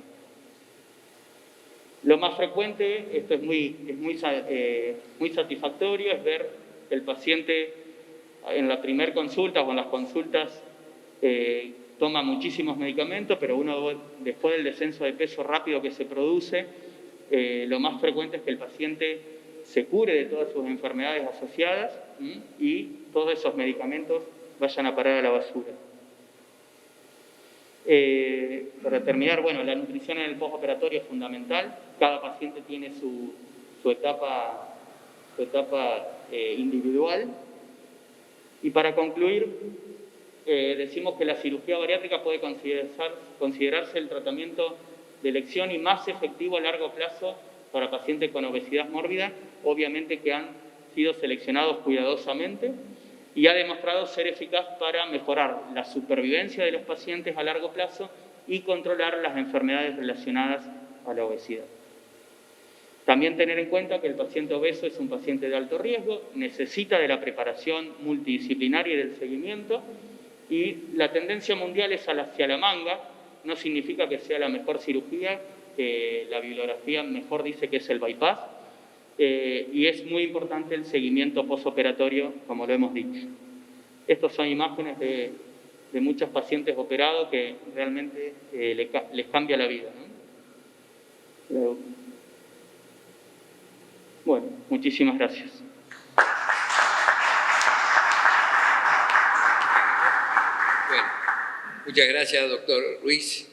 Lo más frecuente, esto es muy satisfactorio, es ver que el paciente en la primera consulta o en las consultas toma muchísimos medicamentos, pero uno después del descenso de peso rápido que se produce, lo más frecuente es que el paciente se cure de todas sus enfermedades asociadas y todos esos medicamentos vayan a parar a la basura. Para terminar, bueno, la nutrición en el postoperatorio es fundamental. Cada paciente tiene su etapa individual. Y para concluir, decimos que la cirugía bariátrica puede considerarse el tratamiento de elección y más efectivo a largo plazo para pacientes con obesidad mórbida, obviamente que han sido seleccionados cuidadosamente, y ha demostrado ser eficaz para mejorar la supervivencia de los pacientes a largo plazo y controlar las enfermedades relacionadas a la obesidad. También tener en cuenta que el paciente obeso es un paciente de alto riesgo, necesita de la preparación multidisciplinaria y del seguimiento, y la tendencia mundial es hacia la manga. No significa que sea la mejor cirugía, que la bibliografía mejor dice que es el bypass, y es muy importante el seguimiento postoperatorio, como lo hemos dicho. Estas son imágenes de muchos pacientes operados que realmente les cambia la vida, ¿no? Bueno, muchísimas gracias. Bueno, muchas gracias, doctor Ruiz.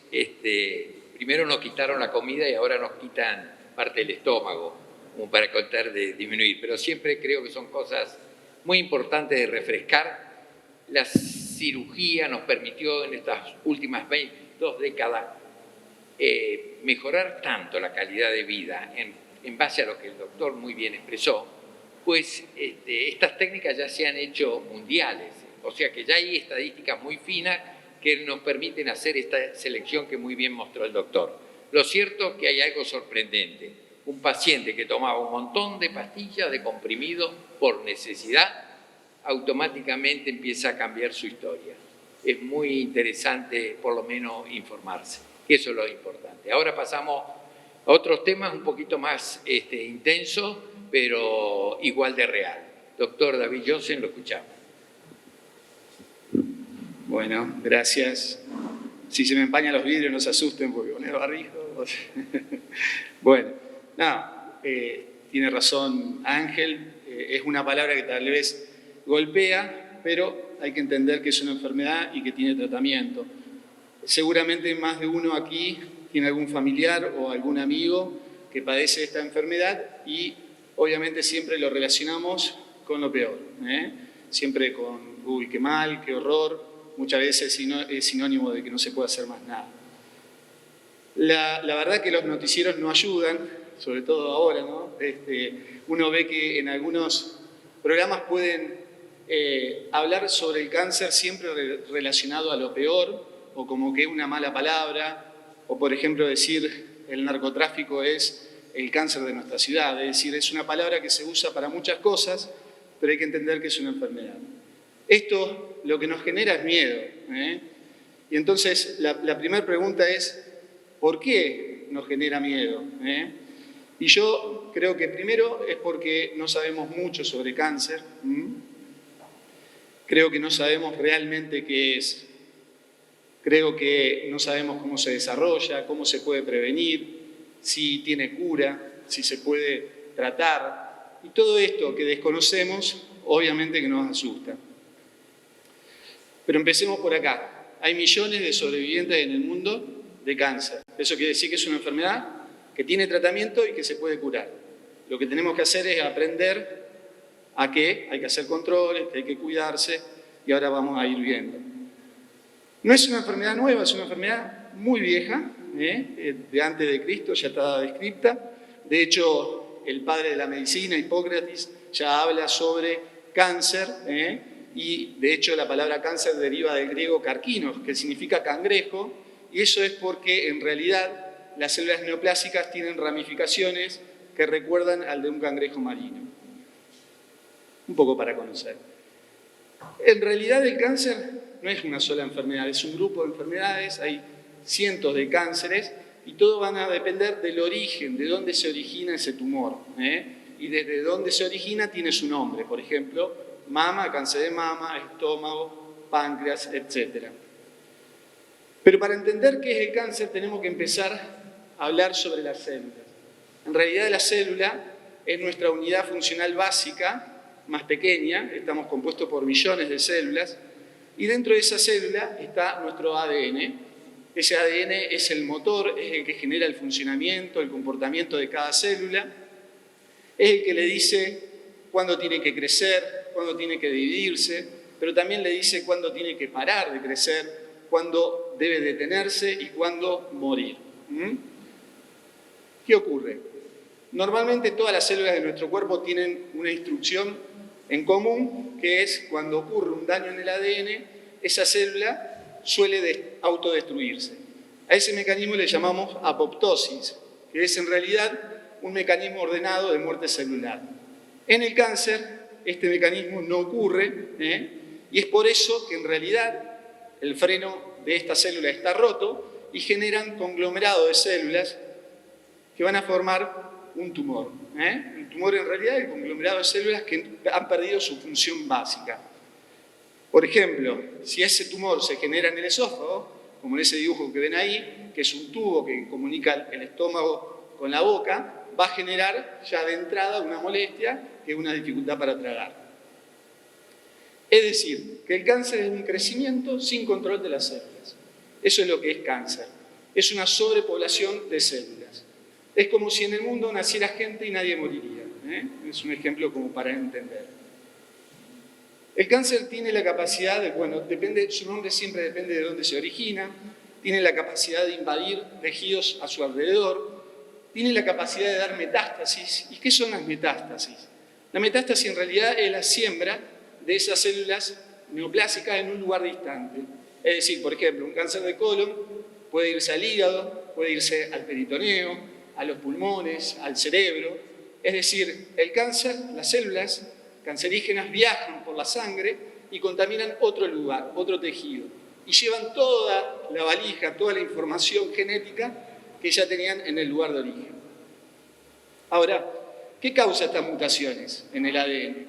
Primero nos quitaron la comida y ahora nos quitan parte del estómago, como para tratar de disminuir, pero siempre creo que son cosas muy importantes de refrescar. La cirugía nos permitió en estas últimas 2 décadas mejorar tanto la calidad de vida en base a lo que el doctor muy bien expresó, pues estas técnicas ya se han hecho mundiales, o sea que ya hay estadísticas muy finas que nos permiten hacer esta selección que muy bien mostró el doctor. Lo cierto es que hay algo sorprendente. Un paciente que tomaba un montón de pastillas, de comprimidos, por necesidad, automáticamente empieza a cambiar su historia. Es muy interesante, por lo menos, informarse, que eso es lo importante. Ahora pasamos a otros temas un poquito más intensos, pero igual de real. Doctor David Johnson, lo escuchamos. Bueno, gracias. Si se me empañan los vidrios, no se asusten porque con el barrijo. Bueno, tiene razón Ángel, es una palabra que tal vez golpea, pero hay que entender que es una enfermedad y que tiene tratamiento. Seguramente más de uno aquí tiene algún familiar o algún amigo que padece esta enfermedad y obviamente siempre lo relacionamos con lo peor, siempre con, uy, qué mal, qué horror, muchas veces es sinónimo de que no se puede hacer más nada. La verdad que los noticieros no ayudan, sobre todo ahora, ¿no? Uno ve que en algunos programas pueden hablar sobre el cáncer siempre relacionado a lo peor, o como que es una mala palabra, o por ejemplo decir el narcotráfico es el cáncer de nuestra ciudad, es decir, es una palabra que se usa para muchas cosas, pero hay que entender que es una enfermedad. Esto lo que nos genera es miedo, Y entonces la primera pregunta es, ¿por qué nos genera miedo? Y yo creo que primero es porque no sabemos mucho sobre cáncer, creo que no sabemos realmente qué es, creo que no sabemos cómo se desarrolla, cómo se puede prevenir, si tiene cura, si se puede tratar, y todo esto que desconocemos, obviamente que nos asusta. Pero empecemos por acá. Hay millones de sobrevivientes en el mundo de cáncer. Eso quiere decir que es una enfermedad que tiene tratamiento y que se puede curar. Lo que tenemos que hacer es aprender a que hay que hacer controles, que hay que cuidarse, y ahora vamos a ir viendo. No es una enfermedad nueva, es una enfermedad muy vieja, de antes de Cristo, ya estaba descrita. De hecho, el padre de la medicina, Hipócrates, ya habla sobre cáncer, y de hecho la palabra cáncer deriva del griego carquinos, que significa cangrejo, y eso es porque en realidad las células neoplásicas tienen ramificaciones que recuerdan al de un cangrejo marino. un poco para conocer. En realidad el cáncer no es una sola enfermedad, es un grupo de enfermedades, hay cientos de cánceres y todo van a depender del origen, de dónde se origina ese tumor. Y desde dónde se origina tiene su nombre, por ejemplo, mama, cáncer de mama, estómago, páncreas, etc. Pero para entender qué es el cáncer tenemos que empezar a hablar sobre las células. En realidad la célula es nuestra unidad funcional básica, más pequeña, estamos compuestos por millones de células, y dentro de esa célula está nuestro ADN. Ese ADN es el motor, es el que genera el funcionamiento, el comportamiento de cada célula, es el que le dice cuándo tiene que crecer, cuándo tiene que dividirse, pero también le dice cuándo tiene que parar de crecer, cuándo debe detenerse y cuándo morir. ¿Qué ocurre? Normalmente todas las células de nuestro cuerpo tienen una instrucción en común, que es cuando ocurre un daño en el ADN, esa célula suele autodestruirse. A ese mecanismo le llamamos apoptosis, que es en realidad un mecanismo ordenado de muerte celular. En el cáncer, este mecanismo no ocurre, y es por eso que en realidad el freno de esta célula está roto y generan conglomerado de células que van a formar un tumor. Un tumor en realidad es el conglomerado de células que han perdido su función básica. Por ejemplo, si ese tumor se genera en el esófago, como en ese dibujo que ven ahí, que es un tubo que comunica el estómago con la boca, va a generar ya de entrada una molestia, que es una dificultad para tragar. Es decir, que el cáncer es un crecimiento sin control de las células. Eso es lo que es cáncer. Es una sobrepoblación de células. Es como si en el mundo naciera gente y nadie moriría. Es un ejemplo como para entender. El cáncer tiene la capacidad de, su nombre siempre depende de dónde se origina, tiene la capacidad de invadir tejidos a su alrededor, tiene la capacidad de dar metástasis. ¿Y qué son las metástasis? La metástasis en realidad es la siembra de esas células neoplásicas en un lugar distante. Es decir, por ejemplo, un cáncer de colon puede irse al hígado, puede irse al peritoneo, a los pulmones, al cerebro. Es decir, el cáncer, las células cancerígenas viajan por la sangre y contaminan otro lugar, otro tejido. Y llevan toda la valija, toda la información genética que ya tenían en el lugar de origen. Ahora, ¿qué causa estas mutaciones en el ADN?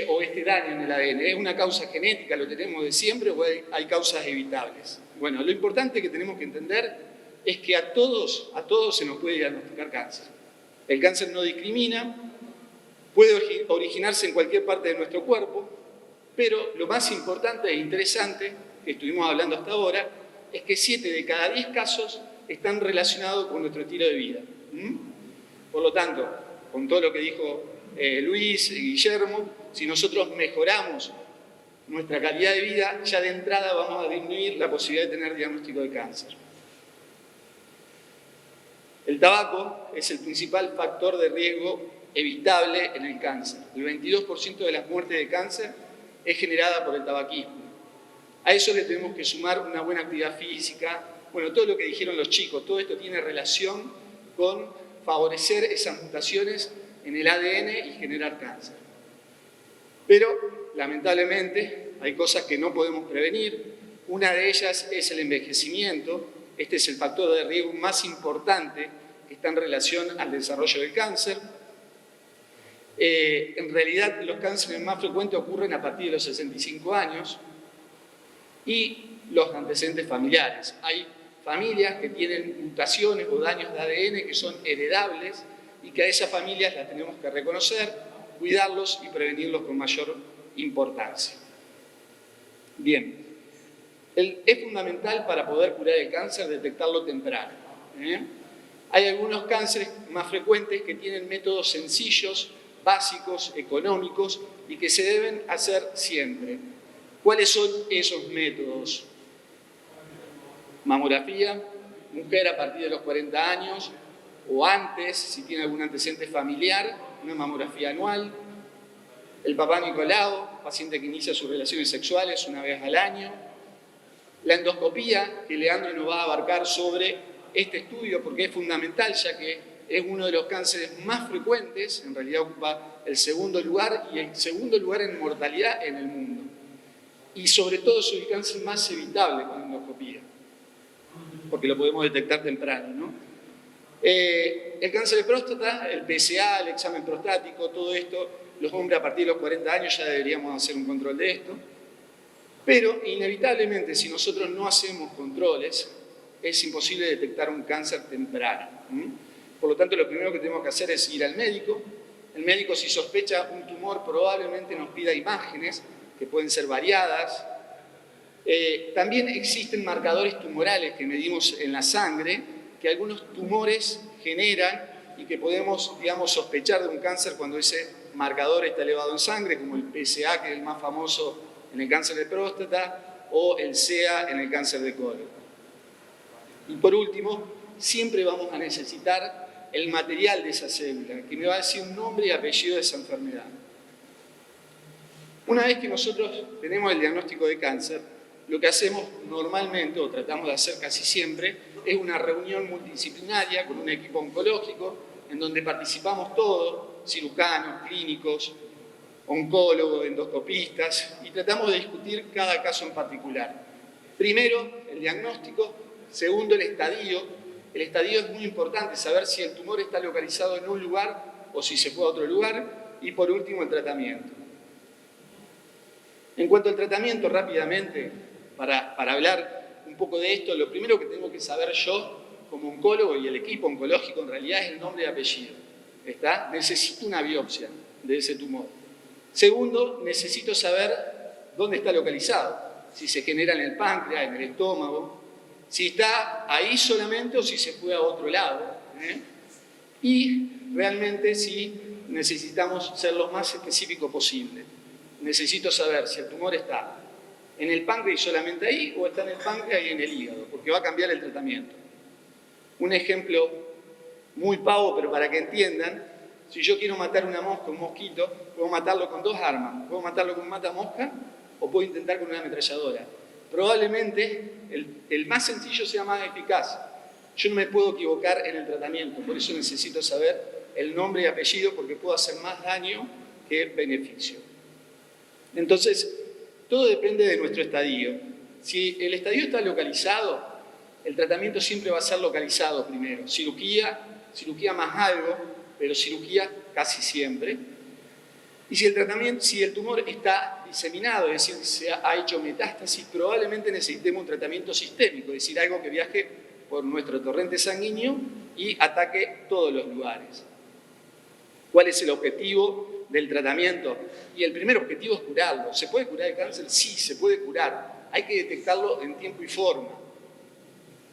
O este daño en el ADN, ¿es una causa genética, lo tenemos de siempre, o hay causas evitables? Bueno, lo importante que tenemos que entender es que a todos se nos puede diagnosticar cáncer. El cáncer no discrimina, puede originarse en cualquier parte de nuestro cuerpo, pero lo más importante e interesante que estuvimos hablando hasta ahora es que 7 de cada 10 casos están relacionados con nuestro estilo de vida. Por lo tanto, con todo lo que dijo Luis y Guillermo, si nosotros mejoramos nuestra calidad de vida, ya de entrada vamos a disminuir la posibilidad de tener diagnóstico de cáncer. El tabaco es el principal factor de riesgo evitable en el cáncer. El 22% de las muertes de cáncer es generada por el tabaquismo. A eso le tenemos que sumar una buena actividad física. Bueno, todo lo que dijeron los chicos, todo esto tiene relación con favorecer esas mutaciones en el ADN y generar cáncer. Pero, lamentablemente, hay cosas que no podemos prevenir. Una de ellas es el envejecimiento. Este es el factor de riesgo más importante que está en relación al desarrollo del cáncer. En realidad, los cánceres más frecuentes ocurren a partir de los 65 años y los antecedentes familiares. Hay familias que tienen mutaciones o daños de ADN que son heredables y que a esas familias las tenemos que reconocer, cuidarlos y prevenirlos con mayor importancia. Bien, es fundamental para poder curar el cáncer detectarlo temprano. Hay algunos cánceres más frecuentes que tienen métodos sencillos, básicos, económicos y que se deben hacer siempre. ¿Cuáles son esos métodos? Mamografía, mujer a partir de los 40 años o antes, si tiene algún antecedente familiar, una mamografía anual. El Papá Nicolau, paciente que inicia sus relaciones sexuales una vez al año. La endoscopía, que Leandro nos va a abarcar sobre este estudio porque es fundamental, ya que es uno de los cánceres más frecuentes, en realidad ocupa el segundo lugar y el segundo lugar en mortalidad en el mundo. Y sobre todo es el cáncer más evitable con endoscopía, porque lo podemos detectar temprano, ¿no? El cáncer de próstata, el PSA, el examen prostático, todo esto, los hombres a partir de los 40 años ya deberíamos hacer un control de esto, pero inevitablemente si nosotros no hacemos controles, es imposible detectar un cáncer temprano. Por lo tanto, lo primero que tenemos que hacer es ir al médico. El médico, si sospecha un tumor, probablemente nos pida imágenes, que pueden ser variadas. También existen marcadores tumorales que medimos en la sangre, que algunos tumores generan y que podemos, digamos, sospechar de un cáncer cuando ese marcador está elevado en sangre, como el PSA, que es el más famoso en el cáncer de próstata, o el CEA en el cáncer de colon. Y por último, siempre vamos a necesitar el material de esa célula, que me va a decir un nombre y apellido de esa enfermedad. Una vez que nosotros tenemos el diagnóstico de cáncer, lo que hacemos normalmente, o tratamos de hacer casi siempre, es una reunión multidisciplinaria con un equipo oncológico, en donde participamos todos, cirujanos, clínicos, oncólogos, endoscopistas, y tratamos de discutir cada caso en particular. Primero, el diagnóstico. Segundo, el estadio. El estadio es muy importante, saber si el tumor está localizado en un lugar o si se fue a otro lugar. Y por último, el tratamiento. En cuanto al tratamiento, rápidamente, para hablar un poco de esto, lo primero que tengo que saber yo, como oncólogo y el equipo oncológico, en realidad es el nombre y apellido. ¿Está? Necesito una biopsia de ese tumor. Segundo, necesito saber dónde está localizado. Si se genera en el páncreas, en el estómago, si está ahí solamente o si se fue a otro lado. Y realmente si necesitamos ser lo más específico posible. Necesito saber si el tumor está en el páncreas y solamente ahí, o está en el páncreas y en el hígado, porque va a cambiar el tratamiento. Un ejemplo muy pavo, pero para que entiendan, si yo quiero matar una mosca, un mosquito, puedo matarlo con dos armas. Puedo matarlo con un matamosca o puedo intentar con una ametralladora. Probablemente el más sencillo sea más eficaz. Yo no me puedo equivocar en el tratamiento, por eso necesito saber el nombre y apellido, porque puedo hacer más daño que beneficio. Entonces, todo depende de nuestro estadio. Si el estadio está localizado, el tratamiento siempre va a ser localizado primero. Cirugía más algo, pero cirugía casi siempre. Y si el tumor está diseminado, es decir, se ha hecho metástasis, probablemente necesitemos un tratamiento sistémico, es decir, algo que viaje por nuestro torrente sanguíneo y ataque todos los lugares. ¿Cuál es el objetivo del tratamiento? Y el primer objetivo es curarlo. ¿Se puede curar el cáncer? Sí, se puede curar. Hay que detectarlo en tiempo y forma.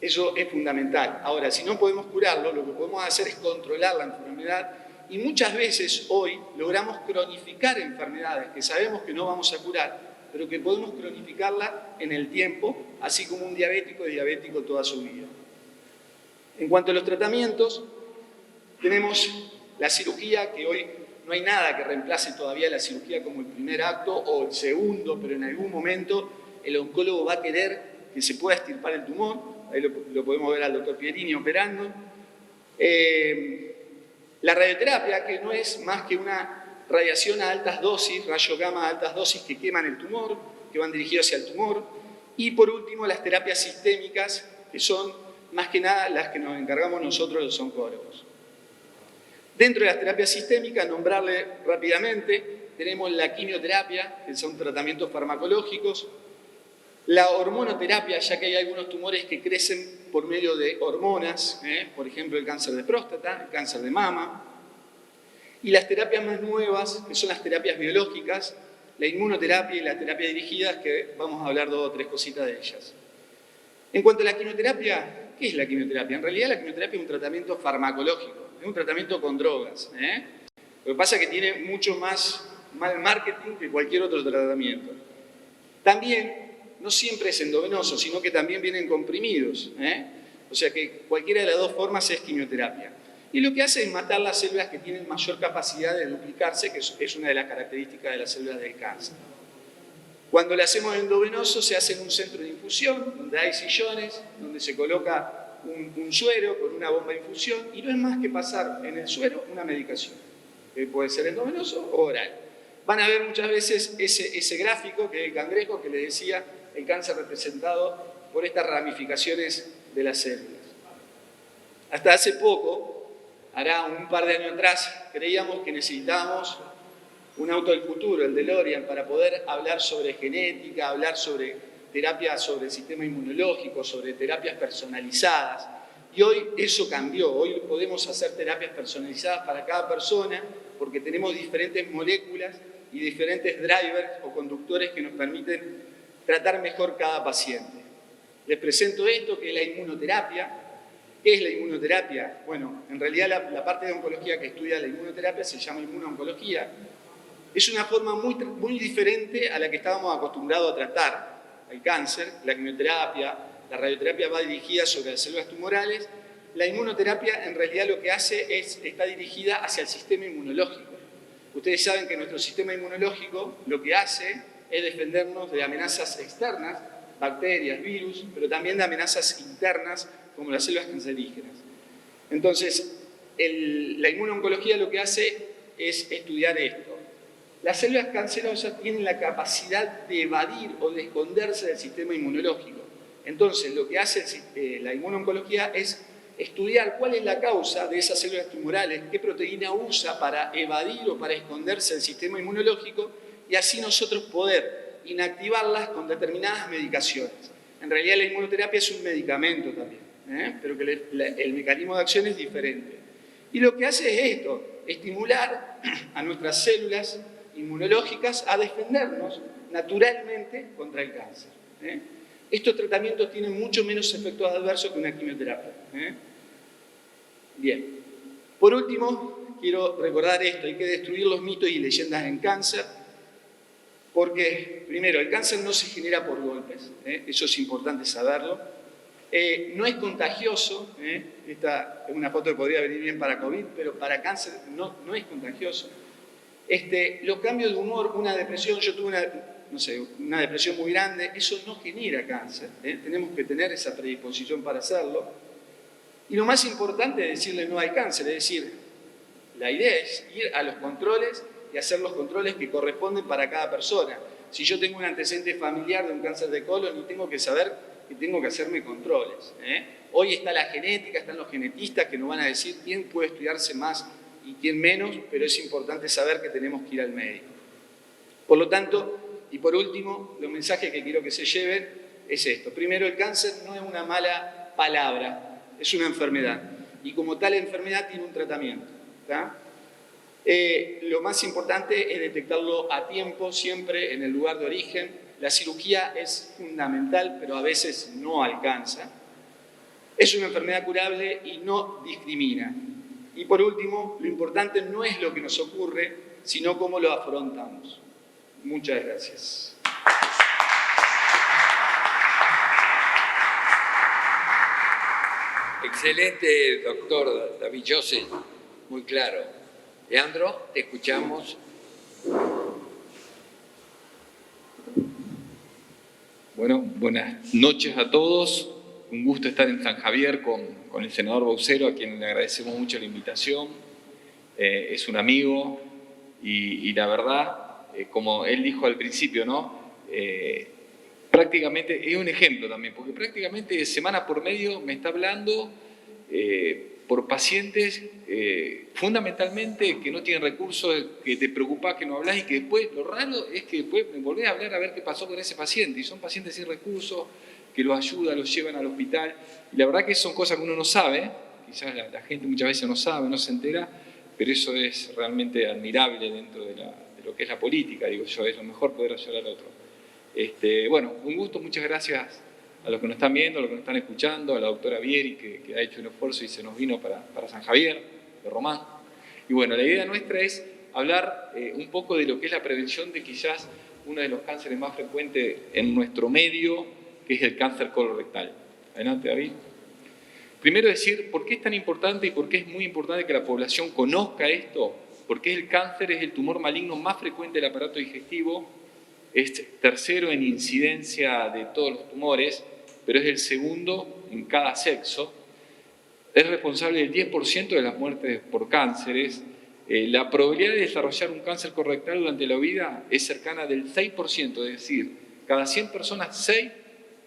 Eso es fundamental. Ahora, si no podemos curarlo, lo que podemos hacer es controlar la enfermedad. Y muchas veces hoy logramos cronificar enfermedades que sabemos que no vamos a curar, pero que podemos cronificarla en el tiempo, así como un diabético es diabético toda su vida. En cuanto a los tratamientos, tenemos la cirugía, que hoy no hay nada que reemplace todavía la cirugía como el primer acto o el segundo, pero en algún momento el oncólogo va a querer que se pueda extirpar el tumor. Ahí lo podemos ver al doctor Pierini operando. La radioterapia, que no es más que una radiación a altas dosis, rayo gamma a altas dosis que queman el tumor, que van dirigidos hacia el tumor. Y por último, las terapias sistémicas, que son más que nada las que nos encargamos nosotros los oncólogos. Dentro de las terapias sistémicas, nombrarle rápidamente, tenemos la quimioterapia, que son tratamientos farmacológicos, la hormonoterapia, ya que hay algunos tumores que crecen por medio de hormonas, por ejemplo el cáncer de próstata, el cáncer de mama, y las terapias más nuevas, que son las terapias biológicas, la inmunoterapia y la terapia dirigida, que vamos a hablar 2 o 3 cositas de ellas. En cuanto a la quimioterapia, ¿qué es la quimioterapia? En realidad la quimioterapia es un tratamiento farmacológico, es un tratamiento con drogas. Lo que pasa es que tiene mucho más mal marketing que cualquier otro tratamiento. También no siempre es endovenoso, sino que también vienen comprimidos. O sea que cualquiera de las dos formas es quimioterapia. Y lo que hace es matar las células que tienen mayor capacidad de duplicarse, que es una de las características de las células del cáncer. Cuando le hacemos endovenoso se hace en un centro de infusión, donde hay sillones, donde se coloca un suero con una bomba de infusión y no es más que pasar en el suero una medicación, que puede ser endovenoso o oral. Van a ver muchas veces ese gráfico que es el cangrejo que les decía, el cáncer representado por estas ramificaciones de las células. Hasta hace poco, hará un par de años atrás, creíamos que necesitábamos un auto del futuro, el DeLorean, para poder hablar sobre genética, hablar sobre terapias sobre el sistema inmunológico, sobre terapias personalizadas. Y hoy eso cambió, hoy podemos hacer terapias personalizadas para cada persona porque tenemos diferentes moléculas y diferentes drivers o conductores que nos permiten tratar mejor cada paciente. Les presento esto, que es la inmunoterapia. ¿Qué es la inmunoterapia? Bueno, en realidad la parte de oncología que estudia la inmunoterapia se llama inmunooncología. Es una forma muy diferente a la que estábamos acostumbrados a tratar el cáncer. La quimioterapia, la radioterapia va dirigida sobre las células tumorales. La inmunoterapia en realidad lo que hace está dirigida hacia el sistema inmunológico. Ustedes saben que nuestro sistema inmunológico lo que hace es defendernos de amenazas externas, bacterias, virus, pero también de amenazas internas como las células cancerígenas. Entonces, la inmunooncología lo que hace es estudiar esto. Las células cancerosas tienen la capacidad de evadir o de esconderse del sistema inmunológico. Entonces, lo que hace la inmunooncología es estudiar cuál es la causa de esas células tumorales, qué proteína usa para evadir o para esconderse del sistema inmunológico y así nosotros poder inactivarlas con determinadas medicaciones. En realidad la inmunoterapia es un medicamento también, pero que el mecanismo de acción es diferente. Y lo que hace es esto, estimular a nuestras células inmunológicas a defendernos naturalmente contra el cáncer. Estos tratamientos tienen mucho menos efectos adversos que una quimioterapia. Bien. Por último, quiero recordar esto, hay que destruir los mitos y leyendas en cáncer, porque, primero, el cáncer no se genera por golpes, eso es importante saberlo. No es contagioso, esta es una foto que podría venir bien para COVID, pero para cáncer no es contagioso. Los cambios de humor, una depresión, yo tuve una depresión muy grande, eso no genera cáncer, tenemos que tener esa predisposición para hacerlo. Y lo más importante es decirle no hay cáncer, es decir, la idea es ir a los controles y hacer los controles que corresponden para cada persona. Si yo tengo un antecedente familiar de un cáncer de colon, y tengo que saber que tengo que hacerme controles. Hoy está la genética, están los genetistas que nos van a decir quién puede estudiarse más y quién menos, pero es importante saber que tenemos que ir al médico. Por lo tanto, y por último, los mensajes que quiero que se lleven es esto. Primero, el cáncer no es una mala palabra, es una enfermedad. Y como tal enfermedad tiene un tratamiento. Lo más importante es detectarlo a tiempo, siempre en el lugar de origen. La cirugía es fundamental, pero a veces no alcanza. Es una enfermedad curable y no discrimina. Y por último, lo importante no es lo que nos ocurre, sino cómo lo afrontamos. Muchas gracias. Excelente, doctor David Joseph, muy claro. Leandro, te escuchamos. Bueno, buenas noches a todos. Un gusto estar en San Javier con el senador Baucero, a quien le agradecemos mucho la invitación. Es un amigo y la verdad, como él dijo al principio, ¿no? Prácticamente es un ejemplo también, porque prácticamente semana por medio me está hablando por pacientes fundamentalmente que no tienen recursos, que te preocupa que no hablas y que después, lo raro es que después me volvés a hablar a ver qué pasó con ese paciente, y son pacientes sin recursos, que los ayudan, los llevan al hospital, y la verdad que son cosas que uno no sabe, quizás la gente muchas veces no sabe, no se entera, pero eso es realmente admirable dentro de lo que es la política, digo yo, es lo mejor poder ayudar al otro. Bueno, un gusto, muchas gracias a los que nos están viendo, a los que nos están escuchando, a la doctora Vieri, que ha hecho un esfuerzo y se nos vino para San Javier, de Román. Y bueno, la idea nuestra es hablar un poco de lo que es la prevención de quizás uno de los cánceres más frecuentes en nuestro medio, que es el cáncer colorectal. Adelante, David. Primero decir por qué es tan importante y por qué es muy importante que la población conozca esto, porque el cáncer es el tumor maligno más frecuente del aparato digestivo, es tercero en incidencia de todos los tumores, pero es el segundo en cada sexo, es responsable del 10% de las muertes por cánceres. La probabilidad de desarrollar un cáncer colorectal durante la vida es cercana del 6%, es decir, cada 100 personas, 6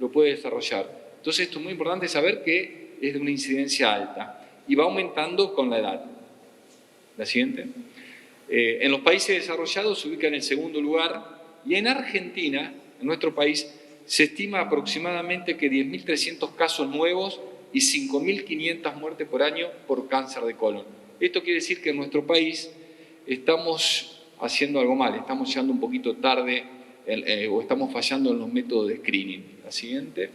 lo puede desarrollar. Entonces esto es muy importante saber que es de una incidencia alta y va aumentando con la edad. La siguiente. En los países desarrollados se ubica en el segundo lugar y en Argentina, en nuestro país, se estima aproximadamente que 10.300 casos nuevos y 5.500 muertes por año por cáncer de colon. Esto quiere decir que en nuestro país estamos haciendo algo mal, estamos llegando un poquito tarde o estamos fallando en los métodos de screening. La siguiente.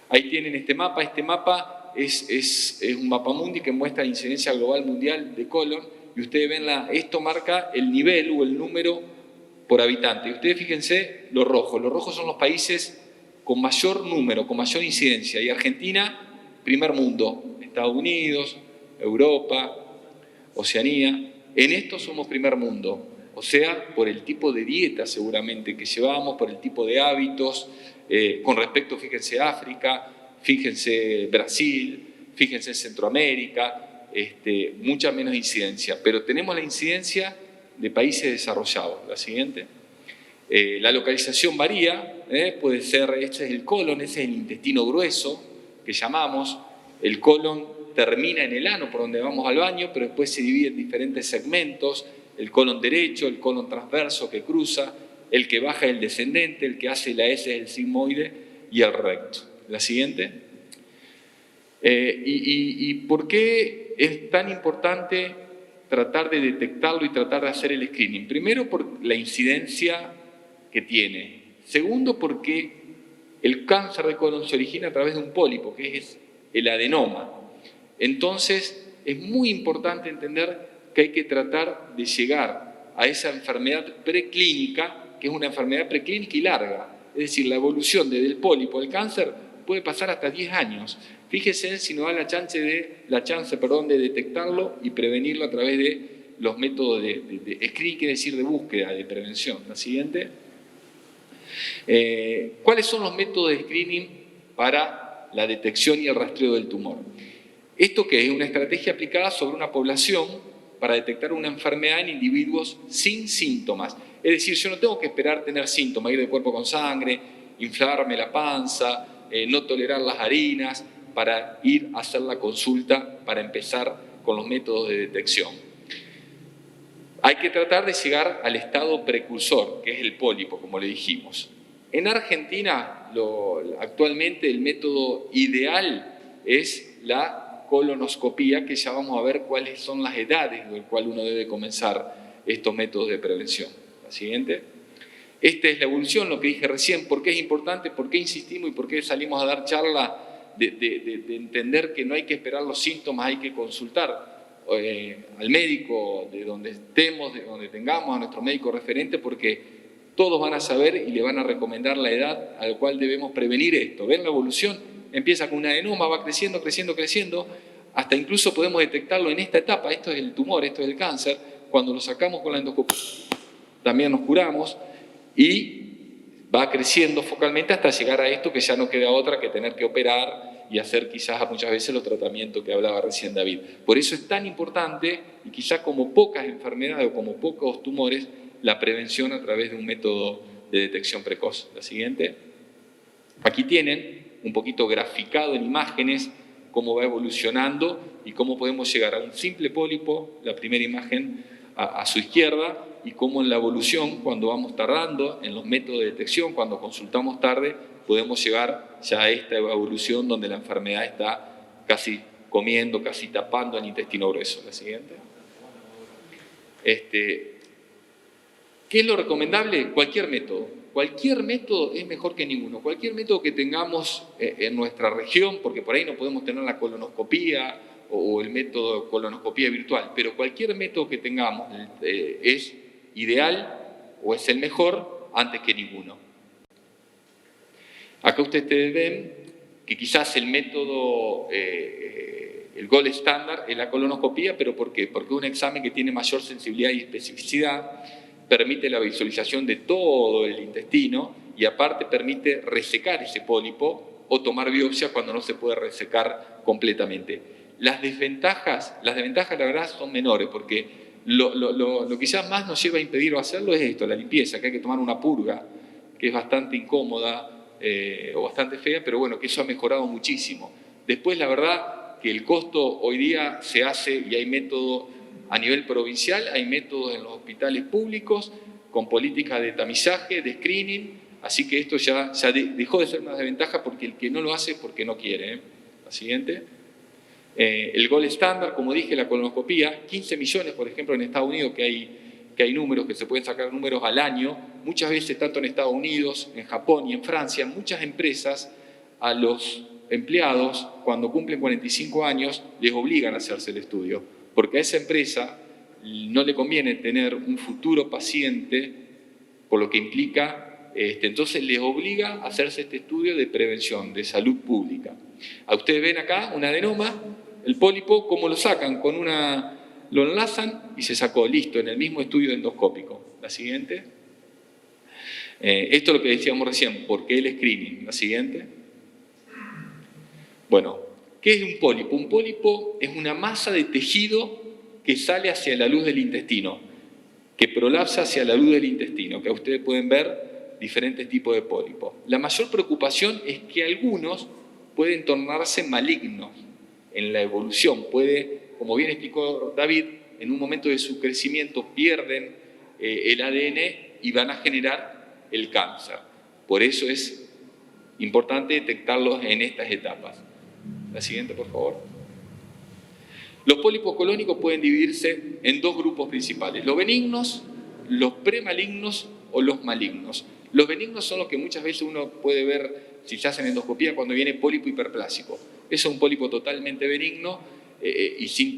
Ahí tienen este mapa. Este mapa es un mapamundi que muestra la incidencia global mundial de colon y ustedes ven, esto marca el nivel o el número por habitante. Y ustedes fíjense los rojos son los países con mayor número, con mayor incidencia. Y Argentina, primer mundo, Estados Unidos, Europa, Oceanía. En esto somos primer mundo, o sea, por el tipo de dieta seguramente que llevamos, por el tipo de hábitos, con respecto, fíjense, África, fíjense Brasil, fíjense Centroamérica, mucha menos incidencia, pero tenemos la incidencia de países desarrollados. La siguiente. La localización varía, puede ser, este es el colon, ese es el intestino grueso que llamamos. El colon termina en el ano, por donde vamos al baño, pero después se divide en diferentes segmentos: el colon derecho, el colon transverso que cruza, el que baja el descendente, el que hace la S es el sigmoide y el recto. La siguiente. ¿Y por qué es tan importante tratar de detectarlo y tratar de hacer el screening? Primero, por la incidencia que tiene. Segundo, porque el cáncer de colon se origina a través de un pólipo, que es el adenoma. Entonces, es muy importante entender que hay que tratar de llegar a esa enfermedad preclínica, que es una enfermedad preclínica y larga. Es decir, la evolución desde el pólipo al cáncer puede pasar hasta 10 años. Fíjese si nos da la chance de detectarlo y prevenirlo a través de los métodos de screening, quiere decir de búsqueda, de prevención. La siguiente. ¿Cuáles son los métodos de screening para la detección y el rastreo del tumor? Esto que es una estrategia aplicada sobre una población para detectar una enfermedad en individuos sin síntomas. Es decir, yo no tengo que esperar tener síntomas, ir de cuerpo con sangre, inflarme la panza, no tolerar las harinas, para ir a hacer la consulta, para empezar con los métodos de detección. Hay que tratar de llegar al estado precursor, que es el pólipo, como le dijimos. En Argentina, actualmente el método ideal es la colonoscopía, que ya vamos a ver cuáles son las edades en las cuales uno debe comenzar estos métodos de prevención. La siguiente. Esta es la evolución, lo que dije recién. ¿Por qué es importante? ¿Por qué insistimos y por qué salimos a dar charla de entender que no hay que esperar los síntomas, hay que consultar al médico de donde estemos, de donde tengamos, a nuestro médico referente, porque todos van a saber y le van a recomendar la edad a la cual debemos prevenir esto. ¿Ven la evolución? Empieza con un adenoma, va creciendo, creciendo, creciendo, hasta incluso podemos detectarlo en esta etapa. Esto es el tumor, esto es el cáncer. Cuando lo sacamos con la endoscopia, también nos curamos y va creciendo focalmente hasta llegar a esto que ya no queda otra que tener que operar y hacer quizás muchas veces los tratamientos que hablaba recién David. Por eso es tan importante, y quizás como pocas enfermedades o como pocos tumores, la prevención a través de un método de detección precoz. La siguiente. Aquí tienen un poquito graficado en imágenes cómo va evolucionando y cómo podemos llegar a un simple pólipo, la primera imagen a su izquierda, y cómo en la evolución, cuando vamos tardando en los métodos de detección, cuando consultamos tarde, podemos llegar ya a esta evolución donde la enfermedad está casi comiendo, casi tapando el intestino grueso. La siguiente. ¿Qué es lo recomendable? Cualquier método. Cualquier método es mejor que ninguno. Cualquier método que tengamos en nuestra región, porque por ahí no podemos tener la colonoscopía o el método de colonoscopía virtual, pero cualquier método que tengamos es ideal o es el mejor antes que ninguno. Acá ustedes ven que quizás el método, el gold estándar es la colonoscopía, pero ¿por qué? Porque es un examen que tiene mayor sensibilidad y especificidad, permite la visualización de todo el intestino y aparte permite resecar ese pólipo o tomar biopsia cuando no se puede resecar completamente. Las desventajas la verdad son menores, porque lo quizás más nos lleva a impedir o hacerlo es esto, la limpieza, que hay que tomar una purga, que es bastante incómoda o bastante fea, pero bueno, que eso ha mejorado muchísimo. Después, la verdad que el costo hoy día se hace, y hay método a nivel provincial, hay métodos en los hospitales públicos, con políticas de tamizaje, de screening, así que esto ya dejó de ser una desventaja, porque el que no lo hace es porque no quiere. La siguiente. El gold estándar, como dije, la colonoscopía, 15 millones, por ejemplo, en Estados Unidos, que hay números, que se pueden sacar números al año, muchas veces tanto en Estados Unidos, en Japón y en Francia, muchas empresas a los empleados, cuando cumplen 45 años, les obligan a hacerse el estudio, porque a esa empresa no le conviene tener un futuro paciente, por lo que implica, entonces les obliga a hacerse este estudio de prevención, de salud pública. A ustedes ven acá un adenoma, el pólipo, cómo lo sacan, lo enlazan y se sacó, listo, en el mismo estudio endoscópico. La siguiente. Esto es lo que decíamos recién, ¿por qué el screening? La siguiente. Bueno, ¿qué es un pólipo? Un pólipo es una masa de tejido que sale hacia la luz del intestino, que prolapsa hacia la luz del intestino, que ustedes pueden ver diferentes tipos de pólipos. La mayor preocupación es que algunos pueden tornarse malignos en la evolución. Como bien explicó David, en un momento de su crecimiento pierden el ADN y van a generar el cáncer. Por eso es importante detectarlos en estas etapas. La siguiente, por favor. Los pólipos colónicos pueden dividirse en dos grupos principales: los benignos, los premalignos o los malignos. Los benignos son los que muchas veces uno puede ver si se hacen endoscopía cuando viene pólipo hiperplásico. Eso es un pólipo totalmente benigno y sin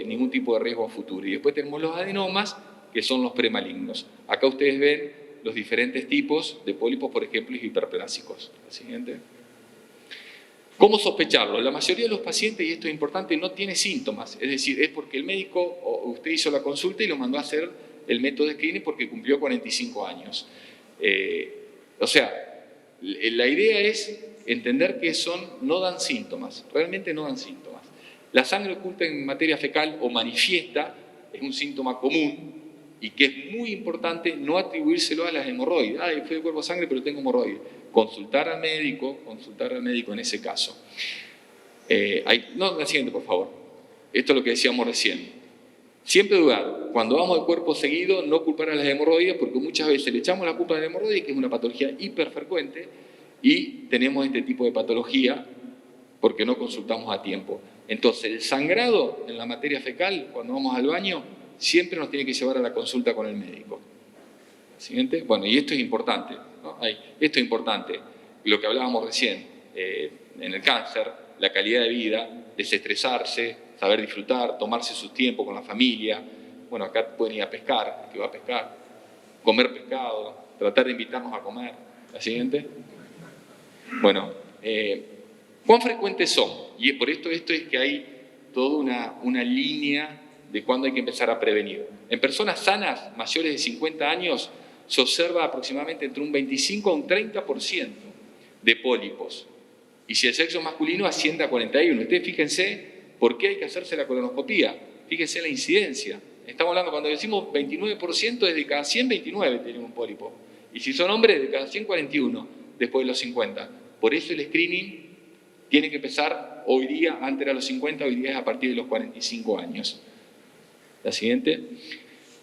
ningún tipo de riesgo a futuro. Y después tenemos los adenomas, que son los premalignos. Acá ustedes ven los diferentes tipos de pólipos, por ejemplo, hiperplásicos. La siguiente. ¿Cómo sospecharlo? La mayoría de los pacientes, y esto es importante, no tiene síntomas. Es decir, es porque el médico o usted hizo la consulta y lo mandó a hacer el método de screening porque cumplió 45 años. O sea, la idea es entender que no dan síntomas, realmente no dan síntomas. La sangre oculta en materia fecal o manifiesta es un síntoma común y que es muy importante no atribuírselo a las hemorroides. Fue de cuerpo de sangre pero tengo hemorroides. Consultar al médico en ese caso. La siguiente, por favor. Esto es lo que decíamos recién. Siempre dudar, cuando vamos al cuerpo seguido, no culpar a las hemorroides, porque muchas veces le echamos la culpa a la hemorroide, que es una patología hiperfrecuente, y tenemos este tipo de patología porque no consultamos a tiempo. Entonces, el sangrado en la materia fecal, cuando vamos al baño, siempre nos tiene que llevar a la consulta con el médico. Siguiente. Bueno, y esto es importante, ¿no? Esto es importante, lo que hablábamos recién, en el cáncer, la calidad de vida, desestresarse, saber disfrutar, tomarse su tiempo con la familia. Bueno, acá pueden ir a pescar, el que va a pescar, comer pescado, tratar de invitarnos a comer. La siguiente. Bueno, ¿cuán frecuentes son? Y por esto es que hay toda una línea de cuándo hay que empezar a prevenir. En personas sanas, mayores de 50 años, se observa aproximadamente entre un 25 a un 30% de pólipos. Y si el sexo masculino asciende a 41. Ustedes fíjense por qué hay que hacerse la colonoscopía. Fíjense la incidencia. Estamos hablando, cuando decimos 29%, es de cada 100, 29 tienen un pólipo. Y si son hombres, de cada 100, 41, después de los 50. Por eso el screening tiene que empezar hoy día, antes era los 50, hoy día es a partir de los 45 años. La siguiente.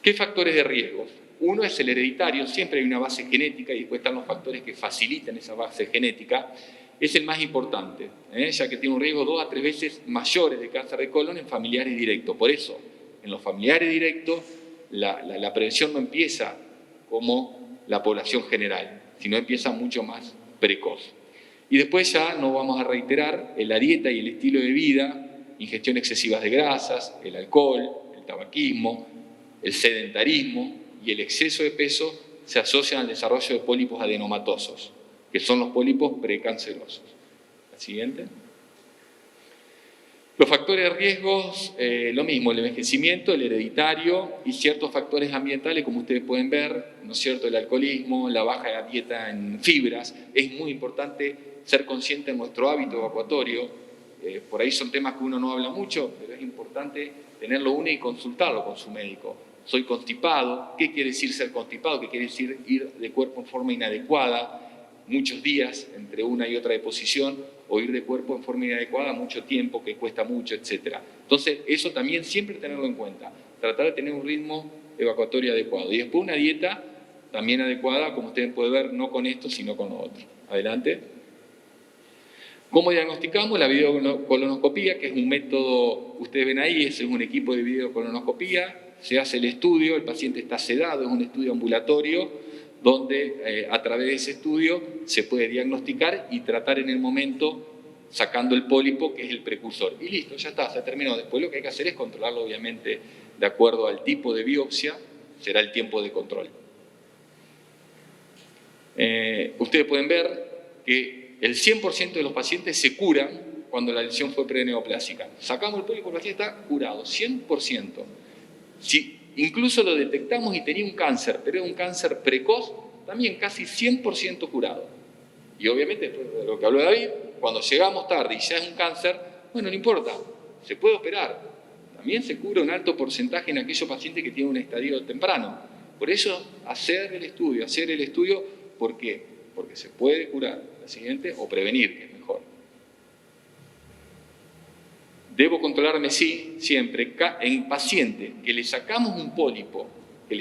¿Qué factores de riesgo? Uno es el hereditario, siempre hay una base genética y después están los factores que facilitan esa base genética. Es el más importante, ya que tiene un riesgo 2 a 3 veces mayores de cáncer de colon en familiares directos. Por eso, en los familiares directos, la prevención no empieza como la población general, sino empieza mucho más precoz. Y después ya no vamos a reiterar la dieta y el estilo de vida, ingestión excesiva de grasas, el alcohol, el tabaquismo, el sedentarismo y el exceso de peso se asocian al desarrollo de pólipos adenomatosos, que son los pólipos precancerosos. La siguiente. Los factores de riesgos, lo mismo, el envejecimiento, el hereditario y ciertos factores ambientales, como ustedes pueden ver, ¿no es cierto?, el alcoholismo, la baja dieta en fibras. Es muy importante ser consciente de nuestro hábito evacuatorio, por ahí son temas que uno no habla mucho, pero es importante tenerlo uno y consultarlo con su médico. Soy constipado, ¿qué quiere decir ser constipado? ¿Qué quiere decir ir de cuerpo en forma inadecuada muchos días entre una y otra deposición, o ir de cuerpo en forma inadecuada mucho tiempo, que cuesta mucho, etc. Entonces, eso también siempre tenerlo en cuenta. Tratar de tener un ritmo evacuatorio adecuado. Y después una dieta también adecuada, como ustedes pueden ver, no con esto, sino con lo otro. Adelante. ¿Cómo diagnosticamos? La videocolonoscopía, que es un método, ustedes ven ahí, ese es un equipo de videocolonoscopía, se hace el estudio, el paciente está sedado, es un estudio ambulatorio, donde a través de ese estudio se puede diagnosticar y tratar en el momento sacando el pólipo, que es el precursor. Y listo, ya está, se terminó. Después lo que hay que hacer es controlarlo, obviamente, de acuerdo al tipo de biopsia, será el tiempo de control. Ustedes pueden ver que el 100% de los pacientes se curan cuando la lesión fue preneoplásica. Sacamos el pólipo, el paciente está curado, 100%. Si incluso lo detectamos y tenía un cáncer, pero era un cáncer precoz, también casi 100% curado. Y obviamente, de lo que habló David, cuando llegamos tarde y ya es un cáncer, bueno, no importa, se puede operar. También se cura un alto porcentaje en aquellos pacientes que tienen un estadio temprano. Por eso, hacer el estudio, ¿por qué? Porque se puede curar, la siguiente, o prevenir, que es mejor. Debo controlarme, sí, siempre, en paciente que le sacamos un pólipo, le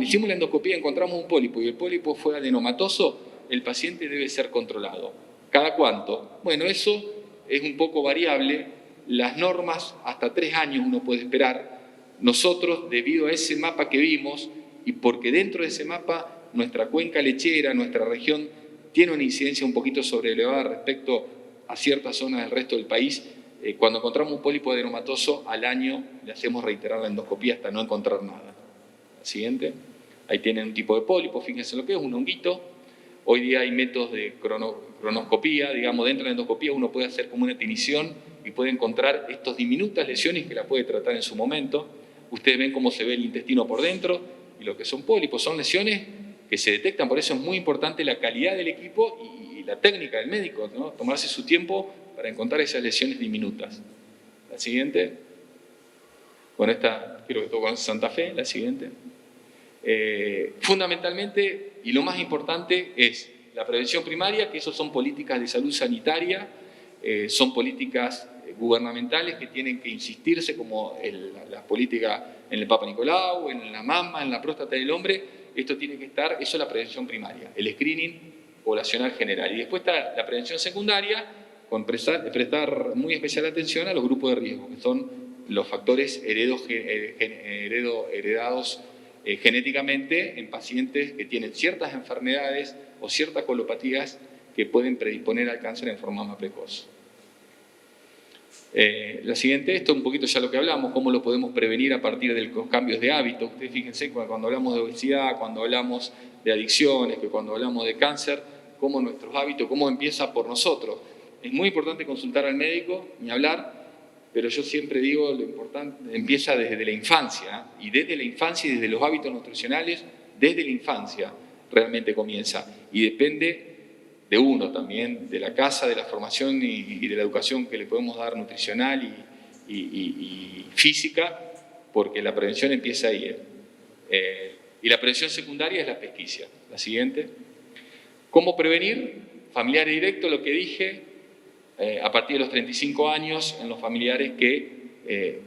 hicimos la endoscopía, encontramos un pólipo y el pólipo fue adenomatoso, el paciente debe ser controlado. ¿Cada cuánto? Bueno, eso es un poco variable. Las normas, hasta 3 años uno puede esperar. Nosotros, debido a ese mapa que vimos, y porque dentro de ese mapa nuestra cuenca lechera, nuestra región, tiene una incidencia un poquito sobrelevada respecto a ciertas zonas del resto del país, cuando encontramos un pólipo adenomatoso, al año le hacemos reiterar la endoscopía hasta no encontrar nada. La siguiente. Ahí tienen un tipo de pólipo, fíjense lo que es, un honguito. Hoy día hay métodos de cronoscopía, digamos, dentro de la endoscopía uno puede hacer como una tinición y puede encontrar estas diminutas lesiones que la puede tratar en su momento. Ustedes ven cómo se ve el intestino por dentro y lo que son pólipos, son lesiones que se detectan, por eso es muy importante la calidad del equipo y la técnica del médico, ¿no? Tomarse su tiempo para encontrar esas lesiones diminutas. La siguiente. Con esta, quiero que toque con Santa Fe, la siguiente. Fundamentalmente, y lo más importante, es la prevención primaria, que eso son políticas de salud sanitaria, son políticas gubernamentales que tienen que insistirse, como la política en el Papa Nicolau, en la mama, en la próstata del hombre. Esto tiene que estar, eso es la prevención primaria, el screening poblacional general. Y después está la prevención secundaria, con prestar muy especial atención a los grupos de riesgo, que son los factores heredados genéticamente en pacientes que tienen ciertas enfermedades o ciertas colopatías que pueden predisponer al cáncer en forma más precoz. La siguiente, esto un poquito ya lo que hablamos, cómo lo podemos prevenir a partir de los cambios de hábitos. Ustedes fíjense cuando hablamos de obesidad, cuando hablamos de adicciones, que cuando hablamos de cáncer, cómo nuestros hábitos, cómo empieza por nosotros. Es muy importante consultar al médico, ni hablar, pero yo siempre digo, lo importante empieza desde la infancia, y desde la infancia y desde los hábitos nutricionales, desde la infancia realmente comienza. Y depende de uno también, de la casa, de la formación y de la educación que le podemos dar nutricional y física, porque la prevención empieza ahí. Y la prevención secundaria es la pesquisa. La siguiente. ¿Cómo prevenir? Familiar directo, lo que dije, a partir de los 35 años en los familiares que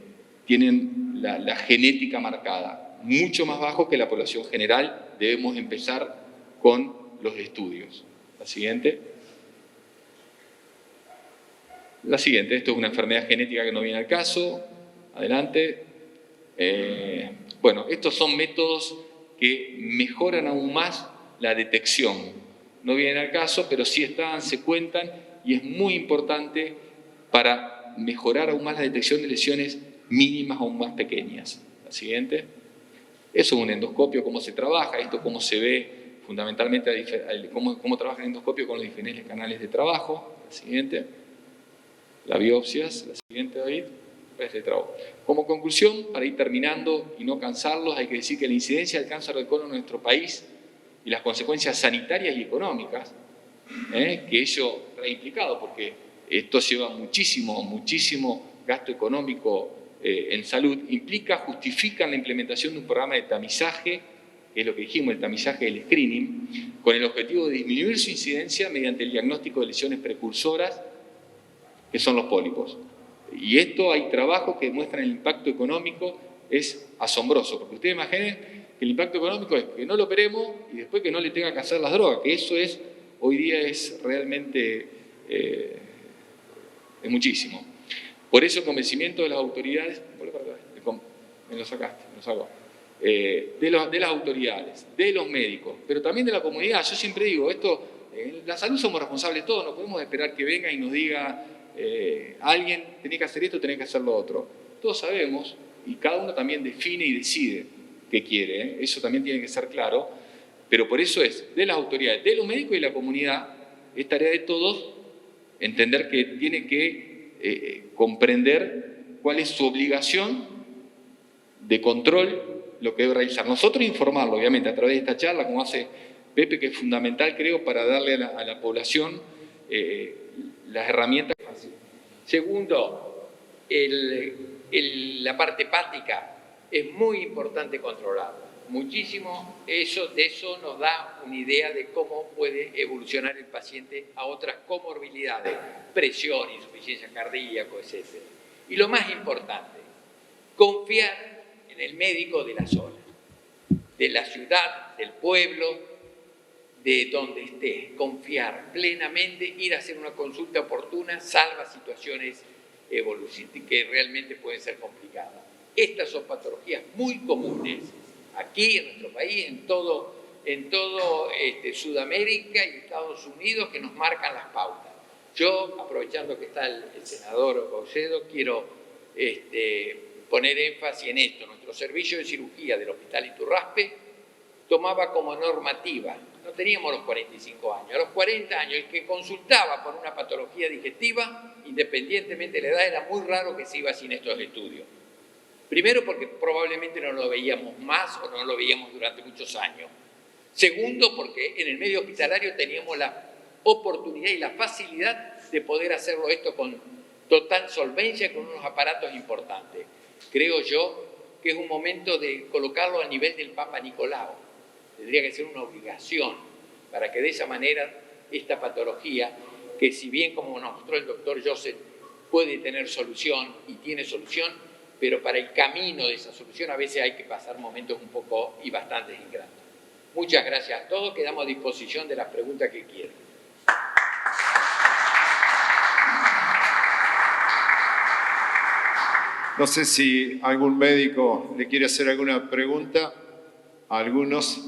tienen la genética marcada. Mucho más bajo que la población general, debemos empezar con los estudios. La siguiente. La siguiente, esto es una enfermedad genética que no viene al caso. Adelante. Bueno, estos son métodos que mejoran aún más la detección. No vienen al caso, pero sí están, se cuentan y es muy importante para mejorar aún más la detección de lesiones mínimas aún más pequeñas. La siguiente. Eso es un endoscopio, cómo se trabaja, esto cómo se ve fundamentalmente cómo trabaja el endoscopio con los diferentes canales de trabajo. La siguiente. Las biopsias. La siguiente, David. Como conclusión, para ir terminando y no cansarlos, hay que decir que la incidencia del cáncer de colon en nuestro país y las consecuencias sanitarias y económicas que ello trae implicado, porque esto lleva muchísimo gasto económico en salud, justifican la implementación de un programa de tamizaje, que es lo que dijimos, el tamizaje del screening, con el objetivo de disminuir su incidencia mediante el diagnóstico de lesiones precursoras, que son los pólipos. Y esto hay trabajos que demuestran el impacto económico, es asombroso, porque ustedes imaginen que el impacto económico es que no lo operemos y después que no le tenga que hacer las drogas, que eso es, hoy día es realmente, es muchísimo. Por eso el convencimiento de las autoridades, me lo sacaste, me lo sacó, de las autoridades, de los médicos, pero también de la comunidad. Yo siempre digo, en la salud somos responsables todos, no podemos esperar que venga y nos diga alguien, tenés que hacer esto, tenés que hacer lo otro. Todos sabemos y cada uno también define y decide qué quiere, eso también tiene que ser claro, pero por eso es de las autoridades, de los médicos y de la comunidad, es tarea de todos entender que tiene que comprender cuál es su obligación de control, lo que debe realizar. Nosotros informarlo, obviamente, a través de esta charla, como hace Pepe, que es fundamental, creo, para darle a la población las herramientas. Segundo, la parte hepática es muy importante controlarla. Muchísimo, de eso nos da una idea de cómo puede evolucionar el paciente a otras comorbilidades, presión, insuficiencia cardíaca, etc. Y lo más importante, confiar en el médico de la zona, de la ciudad, del pueblo, de donde esté, confiar plenamente, ir a hacer una consulta oportuna, salva situaciones que realmente pueden ser complicadas. Estas son patologías muy comunes aquí en nuestro país, en todo Sudamérica y Estados Unidos, que nos marcan las pautas. Yo, aprovechando que está el senador Baucedo, quiero poner énfasis en esto. Nuestro servicio de cirugía del Hospital Iturraspe tomaba como normativa, no teníamos los 45 años, a los 40 años, el que consultaba por una patología digestiva, independientemente de la edad, era muy raro que se iba sin estos estudios. Primero, porque probablemente no lo veíamos más o no lo veíamos durante muchos años. Segundo, porque en el medio hospitalario teníamos la oportunidad y la facilidad de poder hacerlo esto con total solvencia, con unos aparatos importantes. Creo yo que es un momento de colocarlo a nivel del Papa Nicolau. Tendría que ser una obligación para que de esa manera esta patología, que si bien como nos mostró el doctor Joseph, puede tener solución y tiene solución, pero para el camino de esa solución a veces hay que pasar momentos un poco y bastante ingratos. Muchas gracias a todos, quedamos a disposición de las preguntas que quieran. No sé si algún médico le quiere hacer alguna pregunta a algunos.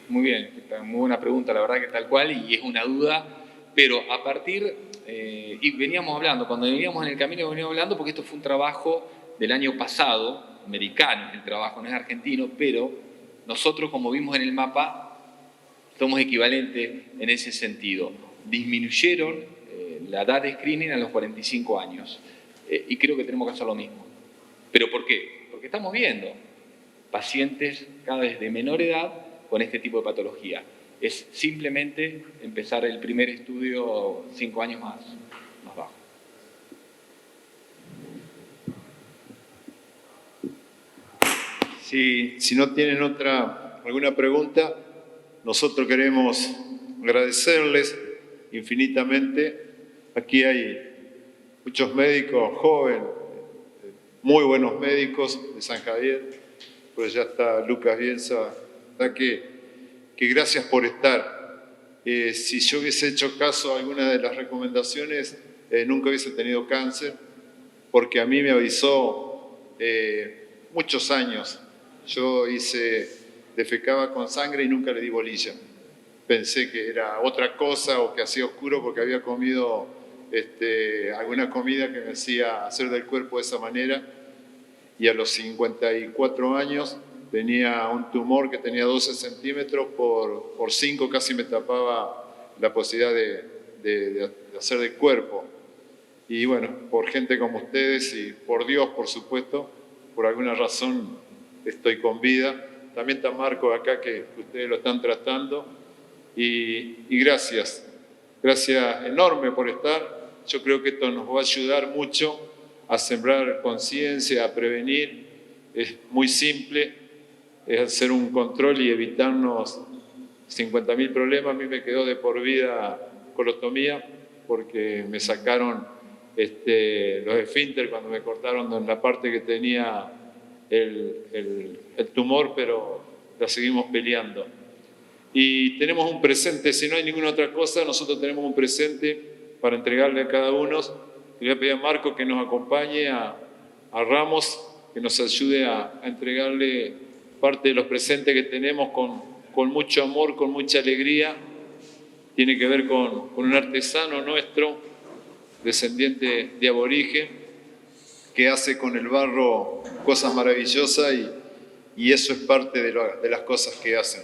Muy bien, muy buena pregunta, la verdad que tal cual, y es una duda, pero a partir, y veníamos hablando, cuando veníamos en el camino veníamos hablando, porque esto fue un trabajo del año pasado, americano el trabajo, no es argentino, pero nosotros, como vimos en el mapa, somos equivalentes en ese sentido. Disminuyeron la edad de screening a los 45 años, y creo que tenemos que hacer lo mismo. ¿Pero por qué? Porque estamos viendo pacientes cada vez de menor edad con este tipo de patología. Es simplemente empezar el primer estudio 5 años más bajo. Si no tienen alguna pregunta, nosotros queremos agradecerles infinitamente. Aquí hay muchos médicos jóvenes, muy buenos médicos de San Javier. Pues ya está Lucas Bielsa, que gracias por estar. Si yo hubiese hecho caso a alguna de las recomendaciones, nunca hubiese tenido cáncer, porque a mí me avisó muchos años. Yo defecaba con sangre y nunca le di bolilla. Pensé que era otra cosa o que hacía oscuro porque había comido alguna comida que me hacía hacer del cuerpo de esa manera. Y a los 54 años tenía un tumor que tenía 12 centímetros por 5, casi me tapaba la posibilidad de hacer de cuerpo. Y bueno, por gente como ustedes y por Dios, por supuesto, por alguna razón estoy con vida. También está Marco acá, que ustedes lo están tratando. Y gracias, gracias enorme por estar. Yo creo que esto nos va a ayudar mucho a sembrar conciencia, a prevenir. Es muy simple, es hacer un control y evitarnos 50.000 problemas. A mí me quedó de por vida colostomía porque me sacaron los esfínteres cuando me cortaron en la parte que tenía el tumor, pero la seguimos peleando. Y tenemos un presente, si no hay ninguna otra cosa, nosotros tenemos un presente para entregarle a cada uno. Le voy a pedir a Marco que nos acompañe, a Ramos, que nos ayude a entregarle parte de los presentes que tenemos con mucho amor, con mucha alegría. Tiene que ver con un artesano nuestro, descendiente de aborigen, que hace con el barro cosas maravillosas y eso es parte de las cosas que hacen.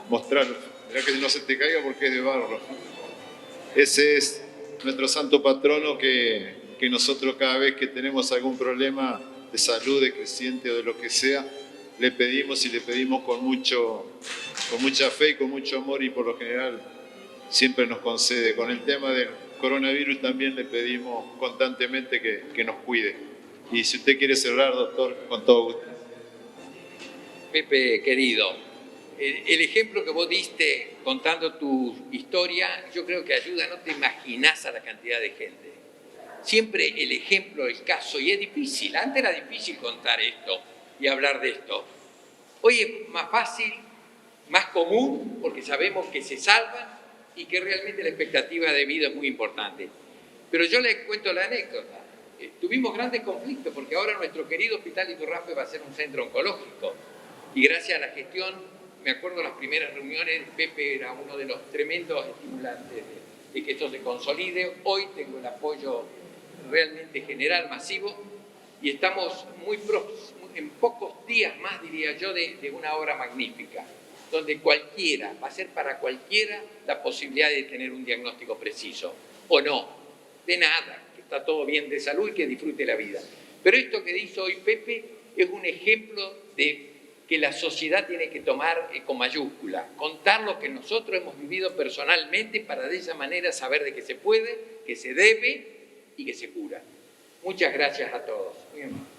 Mostrarlo, mirá que no se te caiga porque es de barro. Ese es nuestro santo patrono que nosotros cada vez que tenemos algún problema de salud, de creciente o de lo que sea, le pedimos y le pedimos con mucha fe y con mucho amor, y por lo general siempre nos concede. Con el tema del coronavirus también le pedimos constantemente que nos cuide. Y si usted quiere cerrar, doctor, con todo gusto. Pepe, querido, el ejemplo que vos diste contando tu historia, yo creo que ayuda, no te imaginás a la cantidad de gente. Siempre el ejemplo, el caso, y es difícil, antes era difícil contar esto y hablar de esto. Hoy es más fácil, más común, porque sabemos que se salvan y que realmente la expectativa de vida es muy importante. Pero yo les cuento la anécdota. Tuvimos grandes conflictos porque ahora nuestro querido Hospital Iturraspe va a ser un centro oncológico. Y gracias a la gestión, me acuerdo las primeras reuniones, Pepe era uno de los tremendos estimulantes de que esto se consolide. Hoy tengo el apoyo realmente general, masivo, y estamos muy próximos, en pocos días más, diría yo, de una obra magnífica, donde cualquiera, va a ser para cualquiera la posibilidad de tener un diagnóstico preciso, o no, de nada, que está todo bien de salud y que disfrute la vida. Pero esto que dice hoy Pepe es un ejemplo de que la sociedad tiene que tomar con mayúscula, contar lo que nosotros hemos vivido personalmente para de esa manera saber de que se puede, que se debe y que se cura. Muchas gracias a todos. Muy bien.